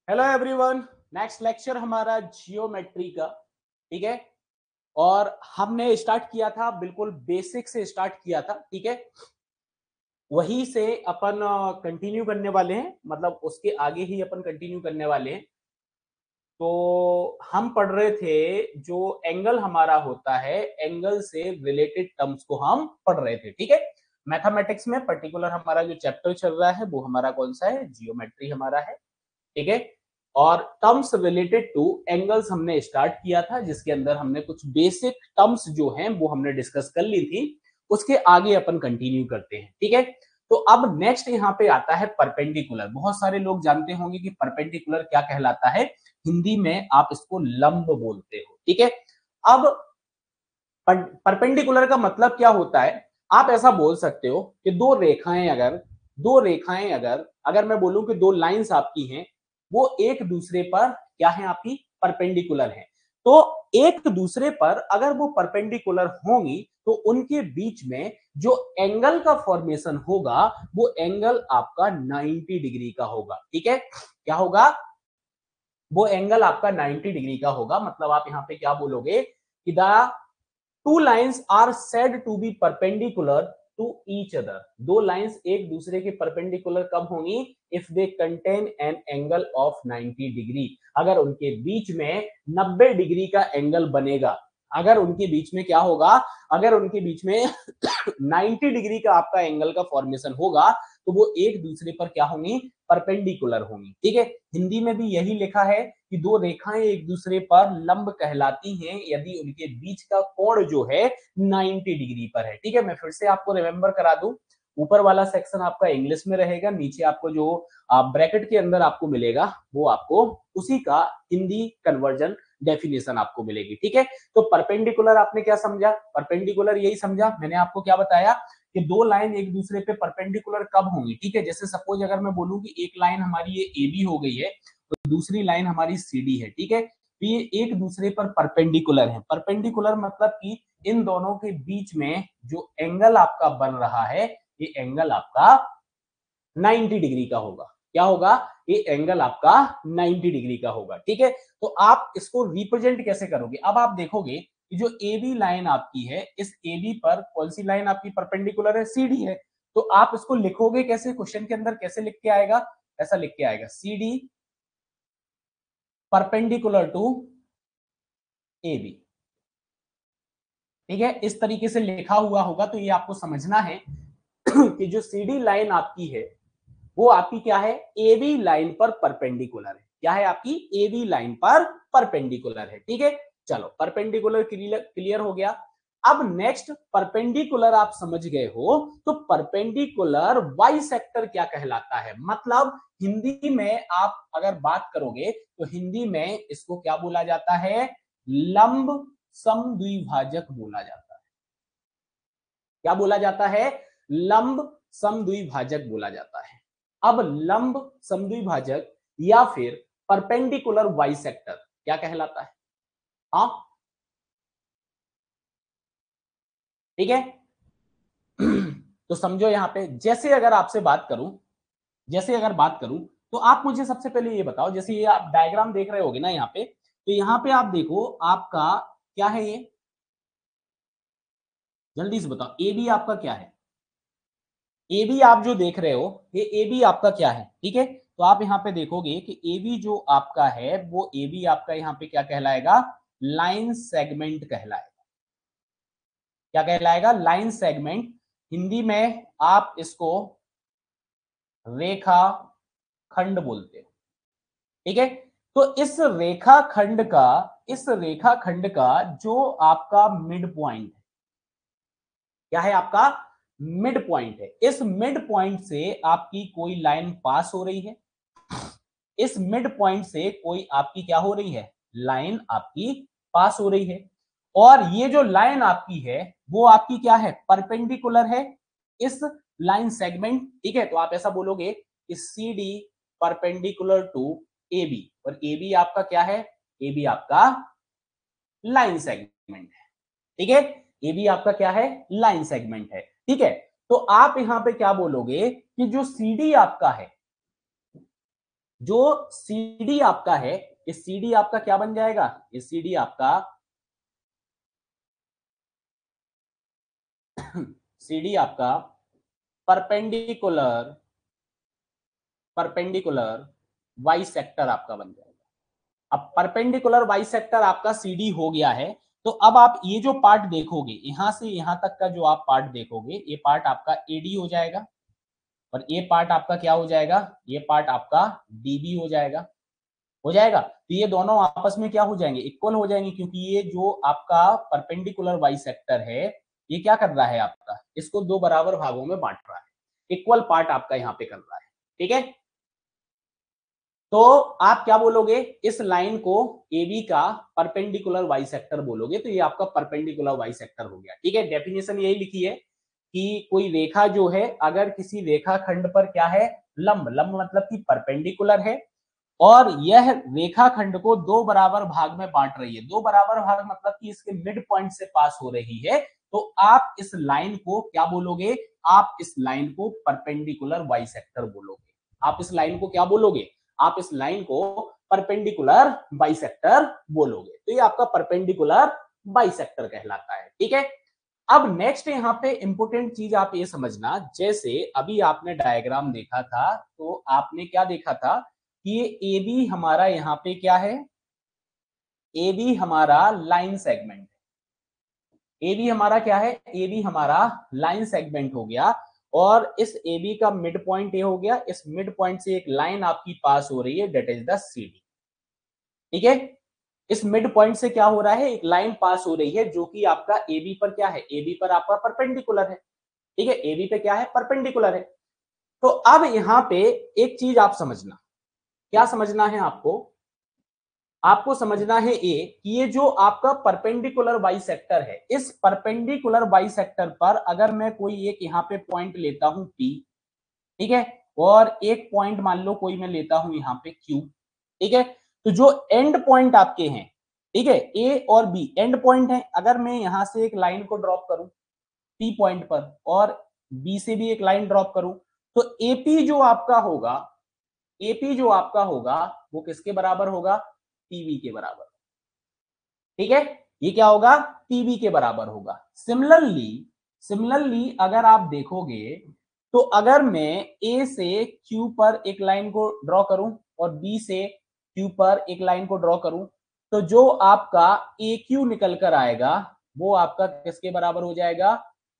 Hello everyone. Next lecture हमारा geometry का, ठीक है। और हमने स्टार्ट किया था, बिल्कुल बेसिक से स्टार्ट किया था, ठीक है। वहीं से अपन कंटिन्यू करने वाले हैं, मतलब उसके आगे ही अपन कंटिन्यू करने वाले हैं। तो हम पढ़ रहे थे जो एंगल हमारा होता है, एंगल से रिलेटेड टर्म्स को हम पढ़ रहे थे, ठीक है। मैथमेटिक्स में पर्टिकुलर हमारा जो चैप्टर चल रहा है वो हमारा कौन सा है? जियोमेट्री हमारा है, ठीक है। और टर्म्स रिलेटेड टू एंगल्स हमने स्टार्ट किया था, जिसके अंदर हमने कुछ बेसिक टर्म्स जो हैं वो हमने डिस्कस कर ली थी। उसके आगे अपन कंटिन्यू करते हैं, ठीक है। तो अब नेक्स्ट यहाँ पे आता है परपेंडिकुलर। बहुत सारे लोग जानते होंगे कि परपेंडिकुलर क्या कहलाता है। हिंदी में आप इसको लंब बोलते हो, ठीक है। अब परपेंडिकुलर का मतलब क्या होता है? आप ऐसा बोल सकते हो कि दो रेखाएं अगर अगर मैं बोलूं कि दो लाइंस आपकी हैं, वो एक दूसरे पर क्या है? आपकी परपेंडिकुलर है। तो एक दूसरे पर अगर वो परपेंडिकुलर होंगी तो उनके बीच में जो एंगल का फॉर्मेशन होगा वो एंगल आपका 90 डिग्री का होगा, ठीक है। क्या होगा? वो एंगल आपका 90 डिग्री का होगा। मतलब आप यहां पे क्या बोलोगे कि the two lines are said to be perpendicular to each other. दो लाइन्स एक दूसरे के परपेंडिकुलर कब होंगी? If they contain an angle of 90 degree. अगर उनके बीच में 90 डिग्री का एंगल बनेगा। अगर उनके बीच में क्या होगा? अगर उनके बीच में 90 डिग्री का आपका एंगल का फॉर्मेशन होगा तो वो एक दूसरे पर क्या होंगी? परपेंडिकुलर होंगी, ठीक है। हिंदी में भी यही लिखा है कि दो रेखाएं एक दूसरे पर लंब कहलाती हैं यदि उनके बीच का कोण जो है 90 डिग्री पर है, ठीक है। मैं फिर से आपको रिमेंबर करा दूं, ऊपर वाला सेक्शन आपका इंग्लिश में रहेगा, नीचे आपको जो ब्रैकेट के अंदर आपको मिलेगा वो आपको उसी का हिंदी कन्वर्जन डेफिनेशन आपको मिलेगी, ठीक है। तो परपेंडिकुलर आपने क्या समझा? परपेंडिकुलर यही समझा। मैंने आपको क्या बताया कि दो लाइन एक दूसरे पे परपेंडिकुलर कब होंगी, ठीक है। जैसे सपोज अगर मैं बोलूं कि एक लाइन हमारी ये ए बी हो गई है, तो दूसरी लाइन हमारी सी डी है, ठीक है। तो ये एक दूसरे पर परपेंडिकुलर है। परपेंडिकुलर मतलब कि इन दोनों के बीच में जो एंगल आपका बन रहा है ये एंगल आपका 90 डिग्री का होगा। क्या होगा? ये एंगल आपका 90 डिग्री का होगा, ठीक है। तो आप इसको रिप्रेजेंट कैसे करोगे? अब आप देखोगे कि जो ए बी लाइन आपकी है, इस ए बी पर कौन सी लाइन आपकी परपेंडिकुलर है? सी डी है। तो आप इसको लिखोगे कैसे? क्वेश्चन के अंदर कैसे लिख के आएगा? ऐसा लिख के आएगा, C D perpendicular to A B, ठीक है। इस तरीके से लिखा हुआ होगा। तो ये आपको समझना है कि जो सी डी लाइन आपकी है वो आपकी क्या है? ए बी लाइन पर परपेंडिकुलर है। क्या है? आपकी ए बी लाइन पर परपेंडिकुलर है, ठीक है। चलो, परपेंडिकुलर क्लियर हो गया। अब नेक्स्ट, परपेंडिकुलर आप समझ गए हो तो परपेंडिकुलर वाई सेक्टर क्या कहलाता है? मतलब हिंदी में आप अगर बात करोगे तो हिंदी में इसको क्या बोला जाता है? लंब समद्विभाजक बोला जाता है। क्या बोला जाता है? लंब समद्विभाजक बोला जाता है। अब लंब समद्विभाजक या फिर परपेंडिकुलर बाइसेक्टर क्या कहलाता है? हाँ, ठीक है। तो समझो यहां पे, जैसे अगर आपसे बात करूं, जैसे अगर बात करूं तो आप मुझे सबसे पहले ये बताओ, जैसे ये आप डायग्राम देख रहे होगे ना यहाँ पे, तो यहाँ पे आप देखो आपका क्या है ये? जल्दी से बताओ, ए बी आपका क्या है? ए बी आप जो देख रहे हो ये ए बी आपका क्या है, ठीक है। तो आप यहाँ पे देखोगे कि ए बी जो आपका है वो ए बी आपका यहाँ पे क्या कहलाएगा? लाइन सेगमेंट कहलाएगा। क्या कहलाएगा? Line segment. हिंदी में आप इसको रेखा खंड बोलते हो, ठीक है। तो इस रेखा खंड का जो आपका मिड पॉइंट है, क्या है? आपका मिड पॉइंट है। इस मिड पॉइंट से आपकी कोई लाइन पास हो रही है, इस मिड पॉइंट से कोई आपकी क्या हो रही है? लाइन आपकी पास हो रही है। और ये जो लाइन आपकी है वो आपकी क्या है? परपेंडिकुलर है इस लाइन सेगमेंट, ठीक है। तो आप ऐसा बोलोगे कि C D perpendicular to A B, और ए बी आपका क्या है? ए बी आपका लाइन सेगमेंट है, ठीक है। ए बी आपका क्या है? लाइन सेगमेंट है, ठीक है। तो आप यहां पे क्या बोलोगे कि जो सी डी आपका है, जो CD आपका है, इस CD आपका क्या बन जाएगा, इस CD आपका CD आपका परपेंडिकुलर परपेंडिकुलर वाई सेक्टर आपका बन जाएगा। अब परपेंडिकुलर वाई सेक्टर आपका CD हो गया है, तो अब आप ये जो पार्ट देखोगे, यहां से यहां तक का जो आप पार्ट देखोगे, ये पार्ट आपका AD हो जाएगा और ये पार्ट आपका क्या हो जाएगा, ये पार्ट आपका DB हो जाएगा। हो जाएगा, तो ये दोनों आपस में क्या हो जाएंगे, इक्वल हो जाएंगे, क्योंकि ये जो आपका परपेंडिकुलर वाई सेक्टर है, ये क्या कर रहा है, आपका इसको दो बराबर भागों में बांट रहा है, इक्वल पार्ट आपका यहाँ पे कर रहा है। ठीक है, तो आप क्या बोलोगे, इस लाइन को AB का परपेंडिकुलर वाई सेक्टर बोलोगे, तो ये आपका परपेंडिकुलर वाई सेक्टर हो गया। ठीक है, डेफिनेशन यही लिखी है कि कोई रेखा जो है, अगर किसी रेखा खंड पर क्या है, लंब, लंब मतलब कि परपेंडिकुलर है, और यह रेखाखंड को दो बराबर भाग में बांट रही है। दो बराबर भाग मतलब कि इसके मिड पॉइंट से पास हो रही है, तो आप इस लाइन को क्या बोलोगे, आप इस लाइन को परपेंडिकुलर वाई सेक्टर बोलोगे। आप इस लाइन को क्या बोलोगे, आप इस लाइन को परपेंडिकुलर बाई सेक्टर बोलोगे। तो ये आपका परपेंडिकुलर बाई सेक्टर कहलाता है। ठीक है, अब नेक्स्ट यहां पे इंपोर्टेंट चीज आप ये समझना, जैसे अभी आपने डायग्राम देखा था, तो आपने क्या देखा था कि ये AB हमारा यहाँ पे क्या है, AB हमारा लाइन सेगमेंट, AB हमारा क्या है, AB हमारा लाइन सेगमेंट हो गया, और इस AB का मिड पॉइंट ये हो गया, इस मिड पॉइंट से एक लाइन आपकी पास हो रही है, डेट इज द CD। ठीक है, इस मिड पॉइंट से क्या हो रहा है, एक लाइन पास हो रही है, जो कि आपका AB पर क्या है, AB पर आपका परपेंडिकुलर है। ठीक है, AB पे क्या है, परपेंडिकुलर है। तो अब यहां पे एक चीज आप समझना, क्या समझना है आपको, आपको समझना है ये कि ये जो आपका परपेंडिकुलर बाई सेक्टर है, इस परपेंडिकुलर बाई सेक्टर पर अगर मैं कोई एक यहाँ पे पॉइंट लेता हूं P, ठीक है, और एक पॉइंट मान लो कोई मैं लेता हूं यहाँ पे Q, ठीक है, तो जो एंड पॉइंट आपके हैं, ठीक है, A और B एंड पॉइंट है, अगर मैं यहां से एक लाइन को ड्रॉप करूं P पॉइंट पर और B से भी एक लाइन ड्रॉप करूं, तो AP जो आपका होगा, AP जो आपका होगा वो किसके बराबर होगा, PB के बराबर। ठीक है, ये क्या होगा, PB के बराबर होगा। सिमिलरली सिमिलरली अगर आप देखोगे, तो अगर मैं A से Q पर एक लाइन को ड्रॉ करूं और B से Q पर एक लाइन को ड्रॉ करूं, तो जो आपका AQ निकल कर आएगा वो आपका किसके बराबर हो जाएगा,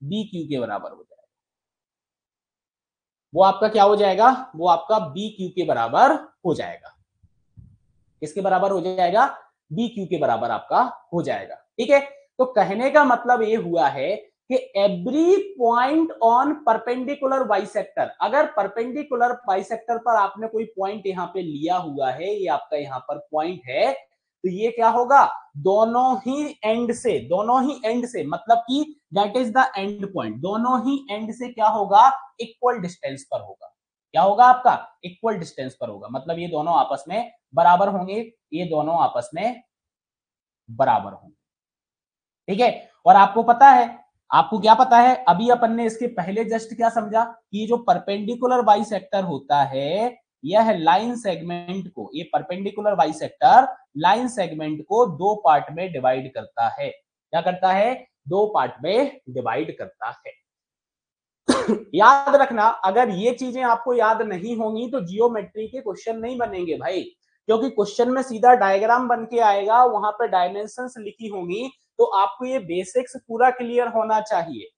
BQ के बराबर हो जाएगा। वो आपका क्या हो जाएगा, वो आपका BQ के बराबर हो जाएगा। किसके बराबर हो जाएगा, BQ के बराबर आपका हो जाएगा। ठीक है, तो कहने का मतलब ये हुआ है कि every point on perpendicular bisector, अगर परपेंडिकुलर बाइसेक्टर पर आपने कोई पॉइंट यहां पे लिया हुआ है, ये आपका यहां पर पॉइंट है, तो ये क्या होगा, दोनों ही एंड से मतलब कि that is the end point, दोनों ही एंड से क्या होगा, इक्वल डिस्टेंस पर होगा। क्या होगा आपका, इक्वल डिस्टेंस पर होगा, मतलब ये दोनों आपस में बराबर होंगे, ये दोनों आपस में बराबर होंगे। ठीक है, और आपको पता है, आपको क्या पता है, अभी अपन ने इसके पहले जस्ट क्या समझा कि जो परपेंडिकुलर बाइसेक्टर होता है, यह लाइन सेगमेंट को, ये परपेंडिकुलर बाइसेक्टर लाइन सेगमेंट को दो पार्ट में डिवाइड करता है। क्या करता है, दो पार्ट में डिवाइड करता है। याद रखना, अगर ये चीजें आपको याद नहीं होंगी तो जियोमेट्री के क्वेश्चन नहीं बनेंगे भाई, क्योंकि क्वेश्चन में सीधा डायग्राम बन के आएगा, वहां पर डायमेंशंस लिखी होंगी, तो आपको ये बेसिक्स पूरा क्लियर होना चाहिए।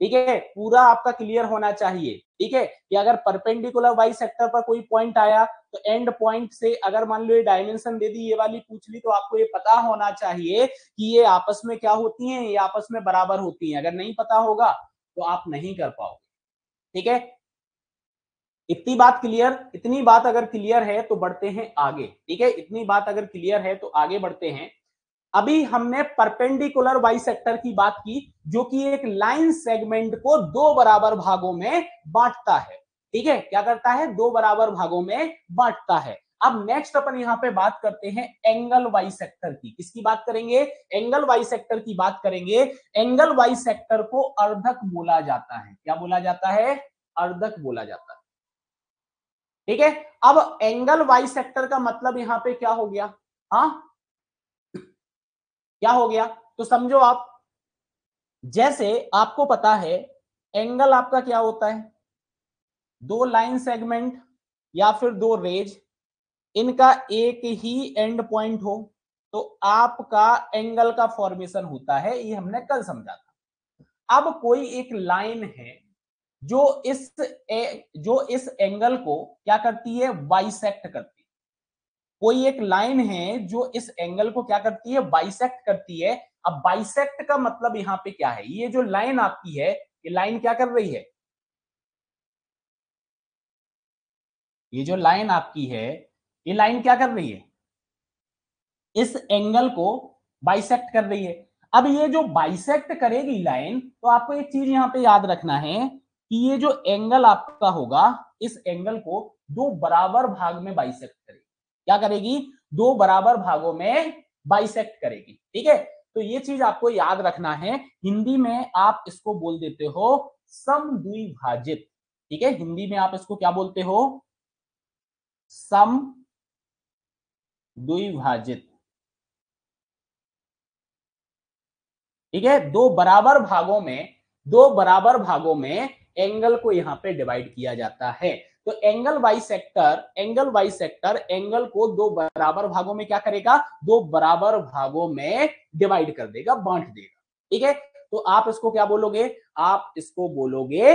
ठीक है, पूरा आपका क्लियर होना चाहिए। ठीक है, कि अगर परपेंडिकुलर वाई सेक्टर पर कोई पॉइंट आया, तो एंड पॉइंट से अगर मान लो ये डायमेंशन दे दी, ये वाली पूछ ली, तो आपको ये पता होना चाहिए कि ये आपस में क्या होती हैं, ये आपस में बराबर होती हैं। अगर नहीं पता होगा तो आप नहीं कर पाओगे। ठीक है, इतनी बात क्लियर, इतनी बात अगर क्लियर है तो बढ़ते हैं आगे। ठीक है, इतनी बात अगर क्लियर है तो आगे बढ़ते हैं। अभी हमने परपेंडिकुलर बाइसेक्टर की बात की, जो कि एक लाइन सेगमेंट को दो बराबर भागों में बांटता है। ठीक है, क्या करता है, दो बराबर भागों में बांटता है। अब नेक्स्ट अपन यहां पे बात करते हैं एंगल बाइसेक्टर की। किसकी बात करेंगे, एंगल बाइसेक्टर की बात करेंगे। एंगल बाइसेक्टर को अर्धक बोला जाता है। क्या बोला जाता है, अर्धक बोला जाता है। ठीक है। अब एंगल वाई सेक्टर का मतलब यहां पे क्या हो गया, हाँ क्या हो गया, तो समझो आप, जैसे आपको पता है एंगल आपका क्या होता है, दो लाइन सेगमेंट या फिर दो रेज, इनका एक ही एंड पॉइंट हो तो आपका एंगल का फॉर्मेशन होता है, ये हमने कल समझा था। अब कोई एक लाइन है जो इस एंगल को क्या करती है, बाइसेक्ट करती है। कोई एक लाइन है जो इस एंगल को क्या करती है, बाइसेक्ट करती है। अब बाइसेक्ट का मतलब यहां पे क्या है, ये जो लाइन आपकी है, ये लाइन क्या कर रही है, ये जो लाइन आपकी है, ये लाइन क्या कर रही है, इस एंगल को बाइसेक्ट कर रही है। अब ये जो बाइसेक्ट करेगी लाइन, तो आपको एक चीज यहां पे याद रखना है कि ये जो एंगल आपका होगा, इस एंगल को दो बराबर भाग में बाइसेक्ट करेगी। क्या करेगी, दो बराबर भागों में बाइसेक्ट करेगी। ठीक है, तो ये चीज आपको याद रखना है। हिंदी में आप इसको बोल देते हो समद्विभाजित। ठीक है, हिंदी में आप इसको क्या बोलते हो, समद्विभाजित। ठीक है, दो बराबर भागों में एंगल को यहां पे डिवाइड किया जाता है। तो एंगल बाइसेक्टर एंगल को दो बराबर भागों में क्या करेगा, दो बराबर भागों में डिवाइड कर देगा, बांट देगा। ठीक है, तो आप इसको क्या बोलोगे, आप इसको बोलोगे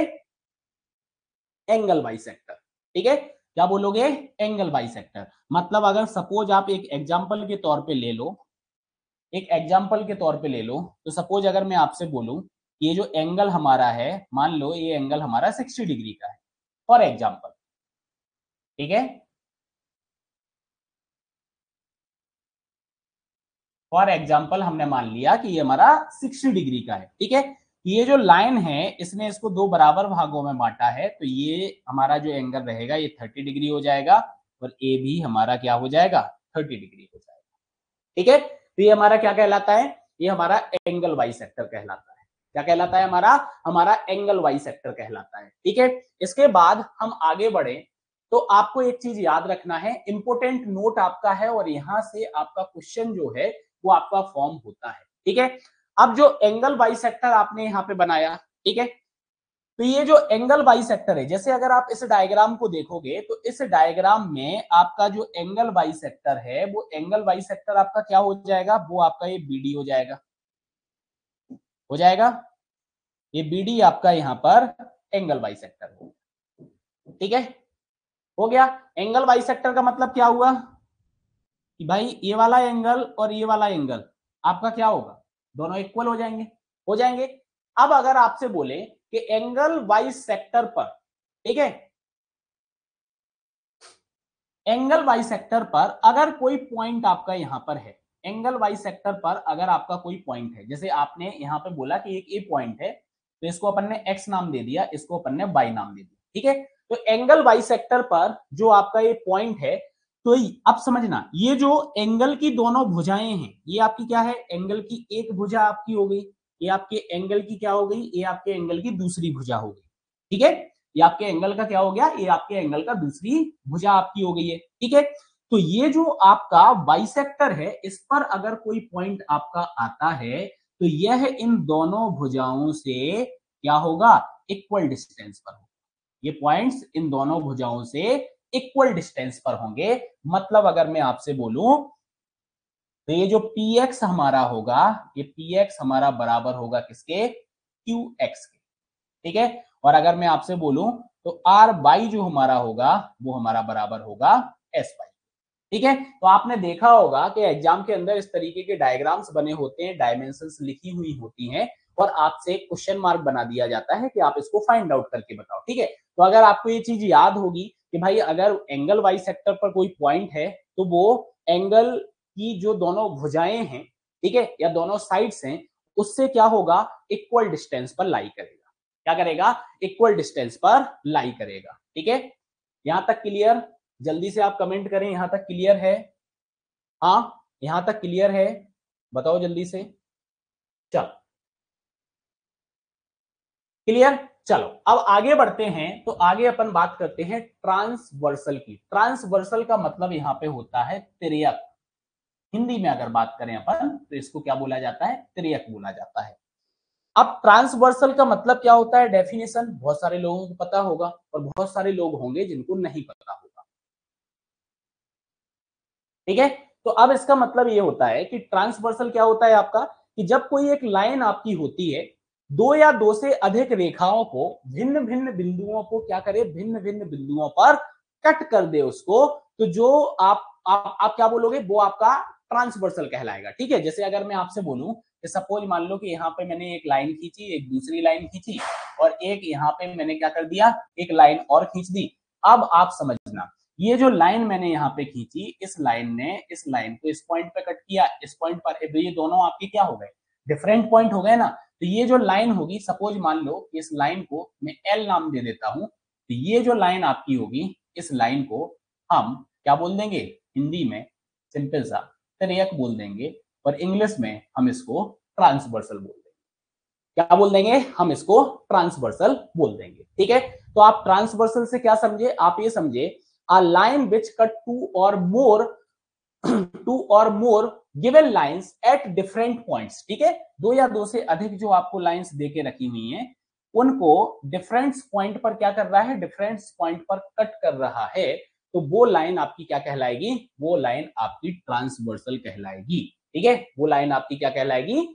एंगल बाइसेक्टर। ठीक है, क्या बोलोगे, एंगल बाइसेक्टर। मतलब अगर सपोज आप एक एग्जांपल के तौर पे ले लो, एक एग्जाम्पल के तौर पे ले लो, तो सपोज अगर मैं आपसे बोलूं ये जो एंगल हमारा है, मान लो ये एंगल हमारा 60 डिग्री का है फॉर एग्जाम्पल। ठीक है, फॉर एग्जाम्पल हमने मान लिया कि ये हमारा 60 डिग्री का है। ठीक है, ये जो लाइन है इसने इसको दो बराबर भागों में बांटा है, तो ये हमारा जो एंगल रहेगा ये 30 डिग्री हो जाएगा, और ए भी हमारा क्या हो जाएगा, 30 डिग्री हो जाएगा। ठीक है, तो ये हमारा क्या कहलाता है, ये हमारा एंगल वाई सेक्टर कहलाता है। क्या कहलाता है, हमारा हमारा एंगल वाई सेक्टर कहलाता है। ठीक है, इसके बाद हम आगे बढ़े तो आपको एक चीज याद रखना है, इंपोर्टेंट नोट आपका है, और यहां से आपका क्वेश्चन जो है वो आपका फॉर्म होता है। ठीक है, अब जो एंगल वाई सेक्टर आपने यहाँ पे बनाया, ठीक है, तो ये जो एंगल बाइसेक्टर है, जैसे अगर आप इस डायग्राम को देखोगे तो इस डायग्राम में आपका जो एंगल बाइसेक्टर है, वो एंगल बाइसेक्टर आपका क्या हो जाएगा, वो आपका ये बीडी हो जाएगा, हो जाएगा, ये बीडी आपका यहां पर एंगल बाइसेक्टर हो। ठीक है, हो गया। एंगल बाइसेक्टर का मतलब क्या हुआ कि भाई ये वाला एंगल और ये वाला एंगल आपका क्या होगा, दोनों इक्वल हो जाएंगे, हो जाएंगे। अब अगर आपसे बोले कि एंगल बाइसेक्टर पर, ठीक है, एंगल बाइसेक्टर पर अगर कोई पॉइंट आपका यहां पर है, एंगल बाइसेक्टर पर अगर आपका कोई पॉइंट है, जैसे आपने यहां पे बोला कि एक ए पॉइंट है, तो इसको अपन ने एक्स नाम दे दिया, इसको अपन ने वाई नाम दे दिया। ठीक है, तो एंगल बाइसेक्टर पर जो आपका ये पॉइंट है, तो अब समझना ये जो एंगल की दोनों भुजाएं हैं, ये आपकी क्या है, एंगल की एक भुजा आपकी हो गई, ये आपके एंगल की क्या हो गई, ये आपके एंगल की दूसरी भुजा हो गई। ठीक है, ये आपके एंगल का क्या हो गया, ये आपके एंगल का दूसरी भुजा आपकी हो गई है। ठीक है, तो ये जो आपका बाइसेक्टर है, इस पर अगर कोई पॉइंट आपका आता है, तो यह इन दोनों भुजाओं से क्या होगा, इक्वल डिस्टेंस पर होगा। ये पॉइंट्स इन दोनों भुजाओं से इक्वल डिस्टेंस पर होंगे। मतलब अगर मैं आपसे बोलूं तो ये जो पी एक्स हमारा होगा, ये पी एक्स हमारा बराबर होगा किसके, क्यू एक्स के। ठीक है, और अगर मैं आपसे बोलूं तो आर बाई जो हमारा होगा वो हमारा बराबर होगा एस बाई। ठीक है, तो आपने देखा होगा कि एग्जाम के अंदर इस तरीके के डायग्राम्स बने होते हैं, डायमेंशंस लिखी हुई होती हैं, और आपसे क्वेश्चन मार्क बना दिया जाता है कि आप इसको फाइंड आउट करके बताओ। ठीक है, तो अगर आपको ये चीज याद होगी कि भाई अगर एंगल वाई सेक्टर पर कोई पॉइंट है, तो वो एंगल की जो दोनों भुजाएं हैं, ठीक है, या दोनों साइड्स हैं, उससे क्या होगा, इक्वल डिस्टेंस पर लाई करेगा। क्या करेगा, इक्वल डिस्टेंस पर लाई करेगा। ठीक है, यहां तक क्लियर, जल्दी से आप कमेंट करें, यहां तक क्लियर है, हाँ यहां तक क्लियर है, बताओ जल्दी से, चल क्लियर। चलो अब आगे बढ़ते हैं, तो आगे अपन बात करते हैं ट्रांसवर्सल की। ट्रांसवर्सल का मतलब यहां पे होता है तिर्यक। हिंदी में अगर बात करें अपन तो इसको क्या बोला जाता है, तिर्यक बोला जाता है। अब ट्रांसवर्सल का मतलब क्या होता है, डेफिनेशन बहुत सारे लोगों को पता होगा और बहुत सारे लोग होंगे जिनको नहीं पता होगा। ठीक है, तो अब इसका मतलब ये होता है कि ट्रांसवर्सल क्या होता है आपका, कि जब कोई एक लाइन आपकी होती है, दो या दो से अधिक रेखाओं को भिन्न भिन्न बिंदुओं को क्या करे, भिन्न भिन्न बिंदुओं पर कट कर दे उसको, तो जो आप क्या बोलोगे, वो आपका ट्रांसवर्सल कहलाएगा। ठीक है, जैसे अगर मैं आपसे बोलूं कि सपोज मान लो कि यहाँ पे मैंने एक लाइन खींची, एक दूसरी लाइन खींची, और एक यहाँ पे मैंने क्या कर दिया, एक लाइन और खींच दी। अब आप समझना, ये जो लाइन मैंने यहाँ पे खींची, इस लाइन ने इस लाइन को इस पॉइंट पे कट किया, इस पॉइंट पर, ये दोनों आपके क्या हो गए, डिफरेंट पॉइंट हो गए ना। तो ये जो लाइन होगी, सपोज मान लो इस लाइन को मैं एल नाम दे देता हूं, तो ये जो लाइन आपकी होगी, इस लाइन को हम क्या बोल देंगे, हिंदी में सिंपल सा तिर्यक बोल देंगे, और इंग्लिश में हम इसको ट्रांसवर्सल बोल देंगे। क्या बोल देंगे, हम इसको ट्रांसवर्सल बोल देंगे। ठीक है, तो आप ट्रांसवर्सल से क्या समझे, आप ये समझे a line which cut two or more given lines at different points। ठीक है, दो या दो से अधिक जो आपको लाइंस देके रखी हुई हैं, उनको डिफरेंट पॉइंट पर क्या कर रहा है, डिफरेंट पॉइंट पर कट कर रहा है, तो वो लाइन आपकी क्या कहलाएगी, वो लाइन आपकी ट्रांसवर्सल कहलाएगी। ठीक है, वो लाइन आपकी क्या कहलाएगी,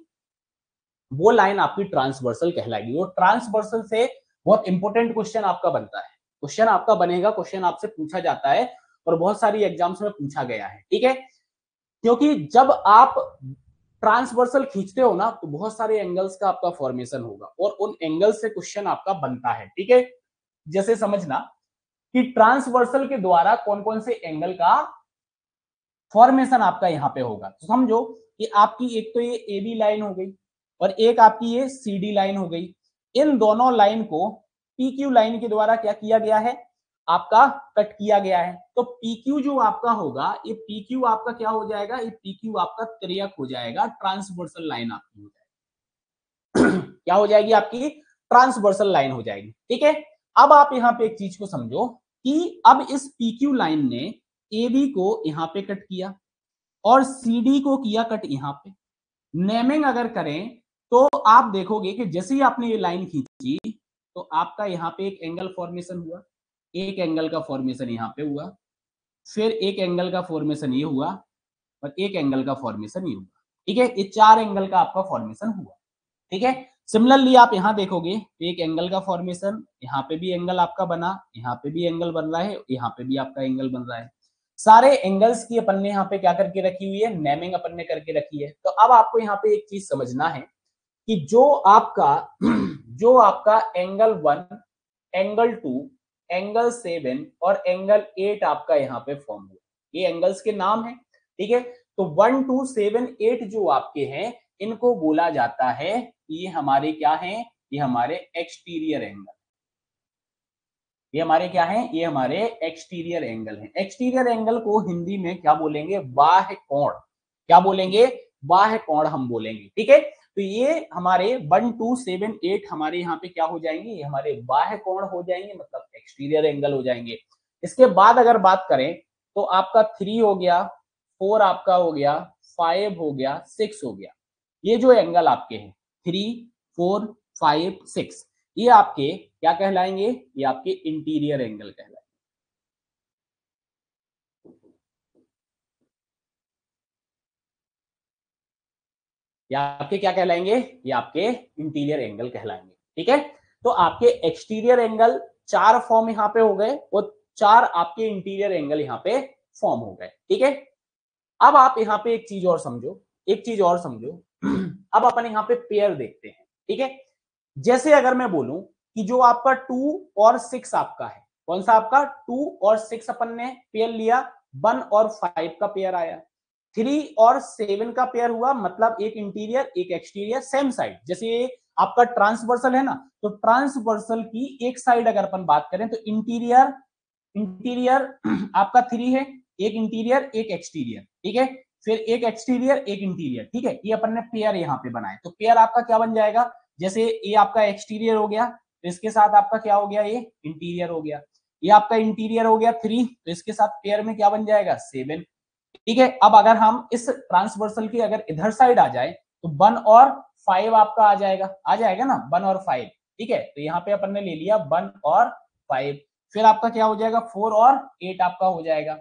वो लाइन आपकी ट्रांसवर्सल कहलाएगी। वो ट्रांसवर्सल से बहुत इंपॉर्टेंट क्वेश्चन आपका बनता है, क्वेश्चन आपका बनेगा, क्वेश्चन आपसे पूछा जाता है और बहुत सारी एग्जाम्स में पूछा गया है। ठीक है, क्योंकि जब आप ट्रांसवर्सल खींचते हो ना, तो बहुत सारे एंगल्स का आपका फॉर्मेशन होगा और उन एंगल से क्वेश्चन आपका बनता है। ठीक है, जैसे समझना कि ट्रांसवर्सल के द्वारा कौन कौन से एंगल का फॉर्मेशन आपका यहां पे होगा। तो समझो कि आपकी एक तो ये ए बी लाइन हो गई और एक आपकी ये सी डी लाइन हो गई। इन दोनों लाइन को पी क्यू लाइन के द्वारा क्या किया गया है, आपका कट किया गया है। तो पी क्यू जो आपका होगा, ये पी क्यू आपका क्या हो जाएगा, ये पी क्यू आपका तिर्यक हो जाएगा, ट्रांसवर्सल लाइन आपकी हो जाएगी। क्या हो जाएगी, आपकी ट्रांसवर्सल लाइन हो जाएगी। ठीक है, अब आप यहां पे एक चीज को समझो कि अब इस पी क्यू लाइन ने ए बी को यहां पे कट किया और सी डी को किया कट यहां पे। नेमिंग अगर करें तो आप देखोगे कि जैसे ही आपने ये लाइन खींची, तो आपका यहाँ पे एक एंगल फॉर्मेशन हुआ, एक एंगल का फॉर्मेशन यहाँ पे हुआ, फिर एक एंगल का फॉर्मेशन ये हुआ और एक एंगल का फॉर्मेशन ये हुआ। ठीक है, ये चार एंगल का आपका फॉर्मेशन हुआ। ठीक है, सिमिलरली आप यहां देखोगे एक एंगल का फॉर्मेशन, यहाँ पे भी एंगल आपका बना, यहाँ पे भी एंगल बन रहा है, यहाँ पे भी आपका एंगल बन रहा है। सारे एंगल्स की अपन ने यहाँ पे क्या करके रखी हुई है, नेमिंग अपन ने करके रखी है। तो अब आपको यहाँ पे एक चीज समझना है कि जो आपका एंगल 1, एंगल 2, एंगल 7 और एंगल 8 आपका यहाँ पे फॉर्म हुआ, ये एंगल्स के नाम है। ठीक है, तो 1, 2, 7, 8 जो आपके हैं, इनको बोला जाता है, ये हमारे क्या हैं, ये हमारे एक्सटीरियर एंगल, ये हमारे क्या है, ये हमारे एक्सटीरियर एंगल हैं। एक्सटीरियर एंगल को हिंदी में क्या बोलेंगे, बाह्य कोण। क्या बोलेंगे, बाह्य कोण हम बोलेंगे। ठीक है, तो ये हमारे 1, 2, 7, 8 हमारे यहाँ पे क्या हो जाएंगे, ये हमारे बाह्य कोण हो जाएंगे, मतलब एक्सटीरियर एंगल हो जाएंगे। इसके बाद अगर बात करें तो आपका 3 हो गया, 4 आपका हो गया, 5 हो गया, 6 हो गया। ये जो एंगल आपके हैं 3, 4, 5, 6, ये आपके क्या कहलाएंगे, ये आपके इंटीरियर एंगल कहलाएंगे। ये आपके क्या कहलाएंगे, ये आपके इंटीरियर एंगल कहलाएंगे। ठीक है, तो आपके एक्सटीरियर एंगल 4 फॉर्म यहां पे हो गए और 4 आपके इंटीरियर एंगल यहां पे फॉर्म हो गए। ठीक है, अब आप यहां पे एक चीज और समझो, एक चीज और समझो। अब अपन यहां पे पेयर देखते हैं। ठीक है, जैसे अगर मैं बोलूं कि जो आपका 2 और 6 आपका है, कौन सा आपका 2 और 6 अपन ने पेयर लिया, 1 और 5 का पेयर आया, 3 और 7 का पेयर हुआ, मतलब एक इंटीरियर एक एक्सटीरियर सेम साइड। जैसे आपका ट्रांसवर्सल है ना, तो ट्रांसवर्सल की एक साइड अगर अपन बात करें तो इंटीरियर इंटीरियर आपका 3 है, एक इंटीरियर एक एक्सटीरियर। ठीक है, फिर एक एक्सटीरियर एक इंटीरियर। ठीक है, ये अपन ने पेयर यहाँ पे बनाए, तो पेयर आपका क्या बन जाएगा, जैसे ये आपका एक्सटीरियर हो गया, तो इसके साथ आपका क्या हो गया, ये इंटीरियर हो गया, ये आपका इंटीरियर हो गया 3, तो इसके साथ पेयर में क्या बन जाएगा 7। ठीक है, अब अगर हम इस ट्रांसवर्सल की अगर इधर साइड आ जाए तो 1 और 5 आपका आ जाएगा ना, 1 और 5। ठीक है, तो यहाँ पे अपन ने ले लिया 1 और 5, फिर आपका क्या हो जाएगा 4 और 8 आपका हो जाएगा,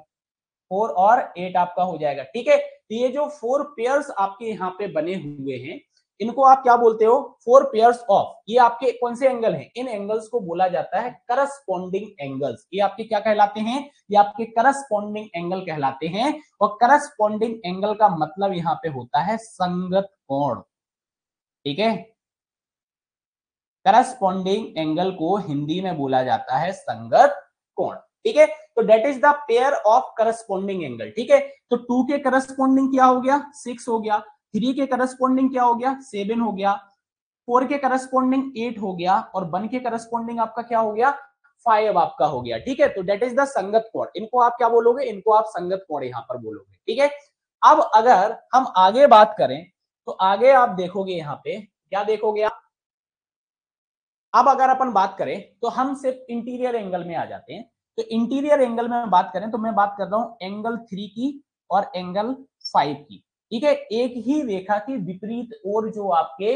4 और 8 आपका हो जाएगा। ठीक है, तो ये जो 4 पेयर्स आपके यहाँ पे बने हुए हैं, इनको आप क्या बोलते हो, 4 पेयर्स ऑफ, ये आपके कौन से एंगल हैं, इन एंगल्स को बोला जाता है करस्पॉन्डिंग एंगल्स। ये आपके क्या कहलाते हैं, ये आपके करस्पॉन्डिंग एंगल कहलाते हैं, और करस्पॉन्डिंग एंगल का मतलब यहाँ पे होता है संगत कोण। ठीक है, करस्पॉन्डिंग एंगल को हिंदी में बोला जाता है संगत कोण। ठीक है, तो that is the pair of corresponding angle. ठीक है, तो 2 के करस्पॉन्डिंग क्या हो गया 6 हो गया, 3 के करस्पॉन्डिंग क्या हो गया 7 हो गया, 4 के करस्पॉन्डिंग 8 हो गया, और 1 के करस्पॉन्डिंग आपका क्या हो गया 5 आपका हो गया। ठीक है, तो दैट इज द संगत कोण, इनको आप क्या बोलोगे, इनको आप संगत कोण यहां पर बोलोगे। ठीक है, अब अगर हम आगे बात करें तो आगे आप देखोगे यहां पे क्या देखोगे आप, अब अगर अपन बात करें तो हम सिर्फ इंटीरियर एंगल में आ जाते हैं। तो इंटीरियर एंगल में बात करें तो मैं बात कर रहा हूं एंगल 3 की और एंगल 5 की। ठीक है, एक ही रेखा के विपरीत और जो आपके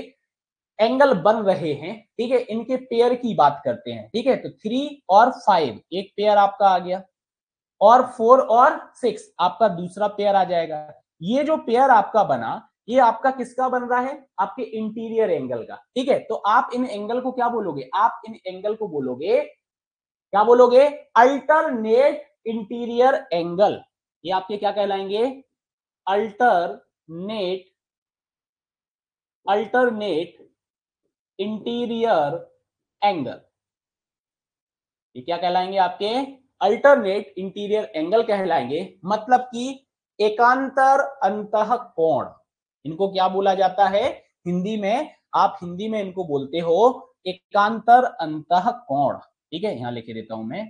एंगल बन रहे हैं, ठीक है, इनके पेयर की बात करते हैं। ठीक है, तो 3 और 5 एक पेयर आपका आ गया, और 4 और 6 आपका दूसरा पेयर आ जाएगा। ये जो पेयर आपका बना, ये आपका किसका बन रहा है, आपके इंटीरियर एंगल का। ठीक है, तो आप इन एंगल को क्या बोलोगे, आप इन एंगल को बोलोगे, क्या बोलोगे, अल्टरनेट इंटीरियर एंगल। ये आपके क्या कहलाएंगे, अल्टरनेट अल्टरनेट इंटीरियर एंगल। ये क्या कहलाएंगे, आपके अल्टरनेट इंटीरियर एंगल कहलाएंगे, मतलब कि एकांतर अंतः कोण, इनको क्या बोला जाता है हिंदी में, आप हिंदी में इनको बोलते हो एकांतर अंतः कोण। ठीक है, यहां लिखे देता हूं मैं,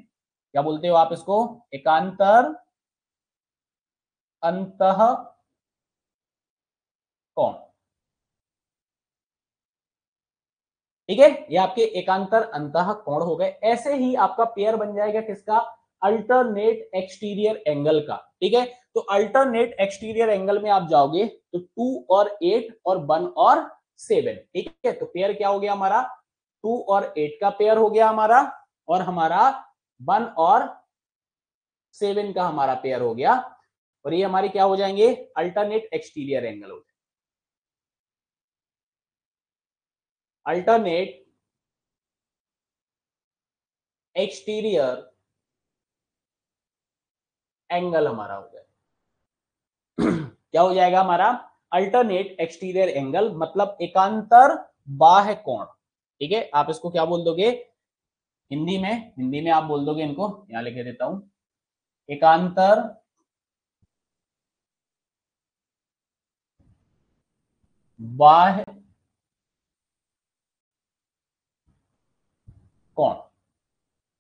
क्या बोलते हो आप इसको, एकांतर अंतः कोण। ठीक है, ये आपके एकांतर अंतः कोण हो गए। ऐसे ही आपका पेयर बन जाएगा किसका, अल्टरनेट एक्सटीरियर एंगल का। ठीक है, तो अल्टरनेट एक्सटीरियर एंगल में आप जाओगे तो 2 और 8 और 1 और 7। ठीक है, तो पेयर क्या हो गया हमारा, 2 और 8 का पेयर हो गया हमारा, और हमारा 1 और 7 का हमारा पेयर हो गया, और ये हमारी क्या हो जाएंगे, अल्टरनेट एक्सटीरियर एंगल हो जाए, अल्टरनेट एक्सटीरियर एंगल हमारा हो जाएगा। क्या हो जाएगा हमारा, अल्टरनेट एक्सटीरियर एंगल, मतलब एकांतर बाह्य कोण। ठीक है, आप इसको क्या बोल दोगे हिंदी में आप बोल दोगे, इनको यहां लिखे देता हूं, एकांतर बाह्य कोण।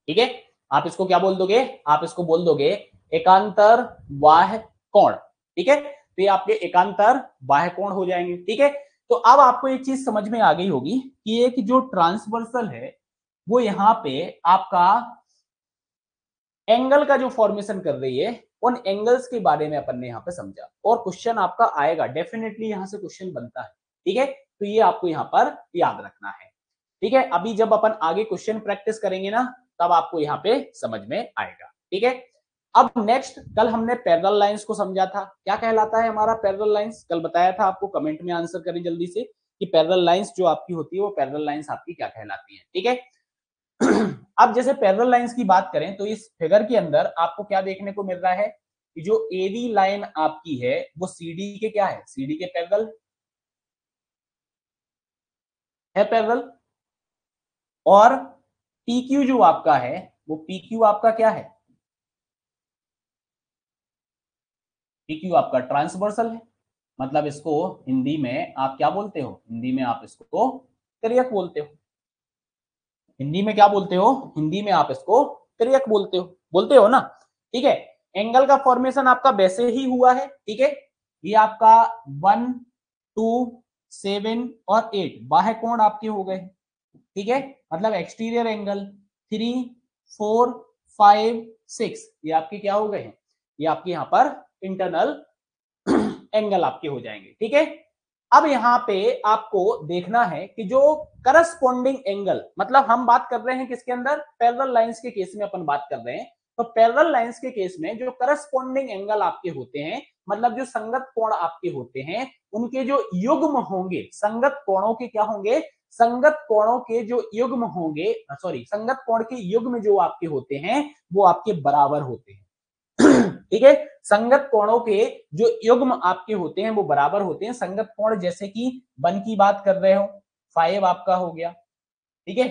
ठीक है, आप इसको क्या बोल दोगे, आप इसको बोल दोगे एकांतर बाह्य कोण। ठीक है, तो ये आपके एकांतर बाह्य कोण हो जाएंगे। ठीक है, तो अब आपको एक चीज समझ में आ गई होगी कि एक जो ट्रांसवर्सल है वो यहाँ पे आपका एंगल का जो फॉर्मेशन कर रही है, उन एंगल्स के बारे में अपन ने यहाँ पे समझा, और क्वेश्चन आपका आएगा डेफिनेटली, यहाँ से क्वेश्चन बनता है। ठीक है, तो ये आपको यहाँ पर याद रखना है। ठीक है, अभी जब अपन आगे क्वेश्चन प्रैक्टिस करेंगे ना, तब आपको यहाँ पे समझ में आएगा। ठीक है, अब नेक्स्ट, कल हमने पैरेलल लाइंस को समझा था, क्या कहलाता है हमारा पैरेलल लाइंस, कल बताया था आपको, कमेंट में आंसर करें जल्दी से कि पैरेलल लाइंस जो आपकी होती है वो पैरेलल लाइंस आपकी क्या कहलाती है। ठीक है, अब जैसे पैरेलल लाइंस की बात करें तो इस फिगर के अंदर आपको क्या देखने को मिल रहा है कि जो एबी लाइन आपकी है वो सीडी के क्या है, सीडी के पैरेलल है, पैरेलल, और पीक्यू जो आपका है वो पीक्यू आपका क्या है, पीक्यू आपका ट्रांसवर्सल है, मतलब इसको हिंदी में आप क्या बोलते हो, हिंदी में आप इसको तिर्यक बोलते हो, हिंदी में क्या बोलते हो, हिंदी में आप इसको तिर्यक बोलते हो ना। ठीक है, एंगल का फॉर्मेशन आपका वैसे ही हुआ है। ठीक है, ये आपका 1, 2, 7 और 8 बाह्य कोण आपके हो गए। ठीक है, मतलब एक्सटीरियर एंगल 3, 4, 5, 6 ये आपके क्या हो गए हैं, ये आपके यहाँ पर इंटरनल एंगल आपके हो जाएंगे। ठीक है, अब यहाँ पे आपको देखना है कि जो करस्पॉन्डिंग एंगल, मतलब हम बात कर रहे हैं किसके अंदर, पैरेलल लाइंस के केस में अपन बात कर रहे हैं। तो पैरेलल लाइंस के केस में जो करस्पॉन्डिंग एंगल आपके होते हैं, मतलब जो संगत कोण आपके होते हैं, उनके जो युग्म होंगे, संगत कोणों के क्या होंगे, संगत कोणों के जो युग्म होंगे, सॉरी संगत कोण के युग्म जो आपके होते हैं वो आपके बराबर होते हैं। ठीक है, संगत कोणों के जो युग्म आपके होते हैं वो बराबर होते हैं। संगत कोण जैसे कि 1 की बात कर रहे हो, 5 आपका हो गया। ठीक है,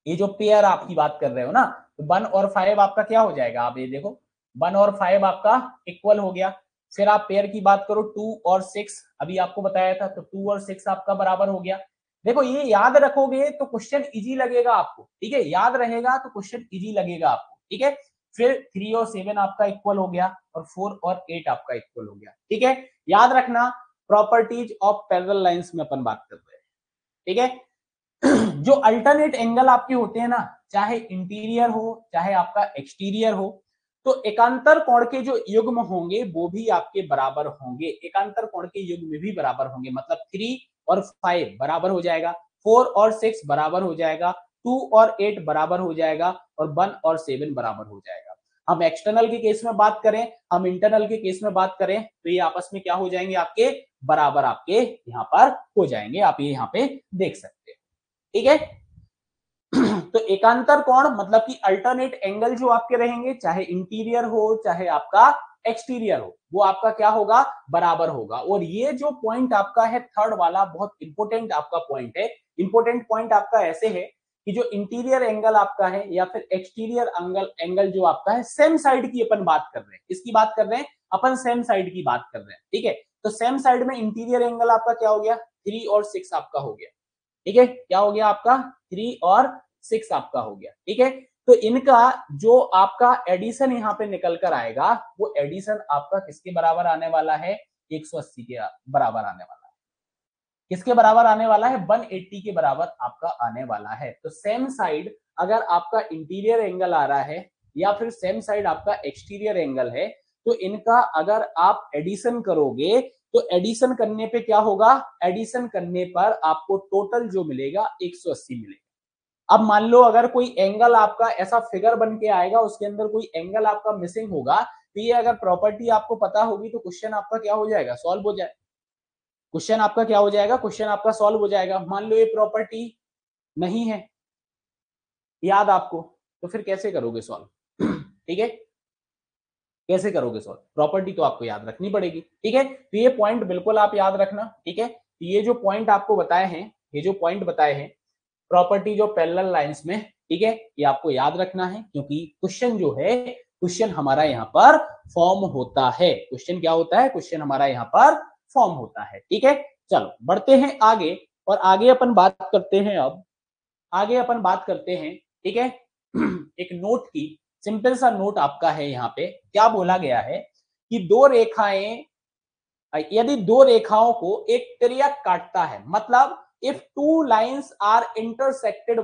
ये जो पेयर आपकी बात कर रहे हो ना, तो 1 और 5 आपका क्या हो जाएगा, आप ये देखो 1 और 5 आपका इक्वल हो गया। फिर आप पेयर की बात करो 2 और 6, अभी आपको बताया था, तो 2 और 6 आपका बराबर हो गया। देखो ये याद रखोगे तो क्वेश्चन इजी लगेगा आपको। ठीक है, याद रहेगा तो क्वेश्चन इजी लगेगा आपको। ठीक है, फिर 3 और 7 आपका इक्वल हो गया और 4 और 8 आपका इक्वल हो गया। ठीक है, याद रखना प्रॉपर्टीज ऑफ पैरेलल लाइंस में अपन बात कर रहे हैं। ठीक है, जो अल्टरनेट एंगल आपके होते हैं ना, चाहे इंटीरियर हो चाहे आपका एक्सटीरियर हो, तो एकांतर कोण के जो युग्म होंगे वो भी आपके बराबर होंगे। एकांतर कोण के युग्म भी बराबर होंगे, मतलब 3 और 5 बराबर हो जाएगा, 4 और 6 बराबर हो जाएगा, 2 और 8 बराबर हो जाएगा और 1 और 7 बराबर हो जाएगा। हम एक्सटर्नल के केस में बात करें, हम इंटरनल के केस में बात करें, तो ये आपस में क्या हो जाएंगे, आपके बराबर आपके यहाँ पर हो जाएंगे। आप ये यहाँ पे देख सकते हैं। ठीक है, तो एकांतर कोण मतलब कि अल्टरनेट एंगल जो आपके रहेंगे, चाहे इंटीरियर हो चाहे आपका एक्सटीरियर हो, वो आपका क्या होगा, बराबर होगा। और ये जो पॉइंट आपका है थर्ड वाला, बहुत इंपॉर्टेंट आपका पॉइंट है। इंपॉर्टेंट पॉइंट आपका ऐसे है कि जो इंटीरियर एंगल आपका है या फिर एक्सटीरियर एंगल जो आपका है, सेम साइड की अपन बात कर रहे हैं, इसकी बात कर रहे हैं अपन, सेम साइड की बात कर रहे हैं। ठीक है, तो सेम साइड में इंटीरियर एंगल आपका क्या हो गया, 3 और 6 आपका हो गया। ठीक है, क्या हो गया आपका, 3 और 6 आपका हो गया। ठीक है, तो इनका जो आपका एडिशन यहाँ पे निकल कर आएगा, वो एडिशन आपका किसके बराबर आने वाला है, 180 के बराबर आने वाला है। किसके बराबर आने वाला है, 180 के बराबर आपका आने वाला है। तो सेम साइड अगर आपका इंटीरियर एंगल आ रहा है या फिर सेम साइड आपका एक्सटीरियर एंगल है, तो इनका अगर आप एडिशन करोगे तो एडिशन करने पे क्या होगा, एडिशन करने पर आपको टोटल जो मिलेगा 180 मिलेगा। अब मान लो अगर कोई एंगल आपका ऐसा फिगर बन के आएगा, उसके अंदर कोई एंगल आपका मिसिंग होगा, तो ये अगर प्रॉपर्टी आपको पता होगी तो क्वेश्चन आपका क्या हो जाएगा, सॉल्व हो जाए। क्वेश्चन आपका क्या हो जाएगा, क्वेश्चन आपका सॉल्व हो जाएगा। मान लो ये प्रॉपर्टी नहीं है याद आपको, तो फिर कैसे करोगे सॉल्व ठीक है, कैसे करोगे सॉल्व, प्रॉपर्टी तो आपको याद रखनी पड़ेगी। ठीक है, तो ये पॉइंट बिल्कुल आप याद रखना। ठीक है, तो ये जो पॉइंट आपको बताए हैं, ये जो पॉइंट बताए हैं प्रॉपर्टी जो पैरेलल लाइंस में, ठीक है, ये आपको याद रखना है, क्योंकि क्वेश्चन जो है, क्वेश्चन हमारा यहाँ पर फॉर्म होता है। क्वेश्चन क्या होता है, क्वेश्चन हमारा यहाँ पर फॉर्म होता है। ठीक है, चलो बढ़ते हैं आगे, और आगे अपन बात करते हैं, अब आगे अपन बात करते हैं। ठीक है, एक नोट की, सिंपल सा नोट आपका है, यहाँ पे क्या बोला गया है कि दो रेखाएं, यदि दो रेखाओं को एक तिर्यक काटता है, मतलब if two lines are intersected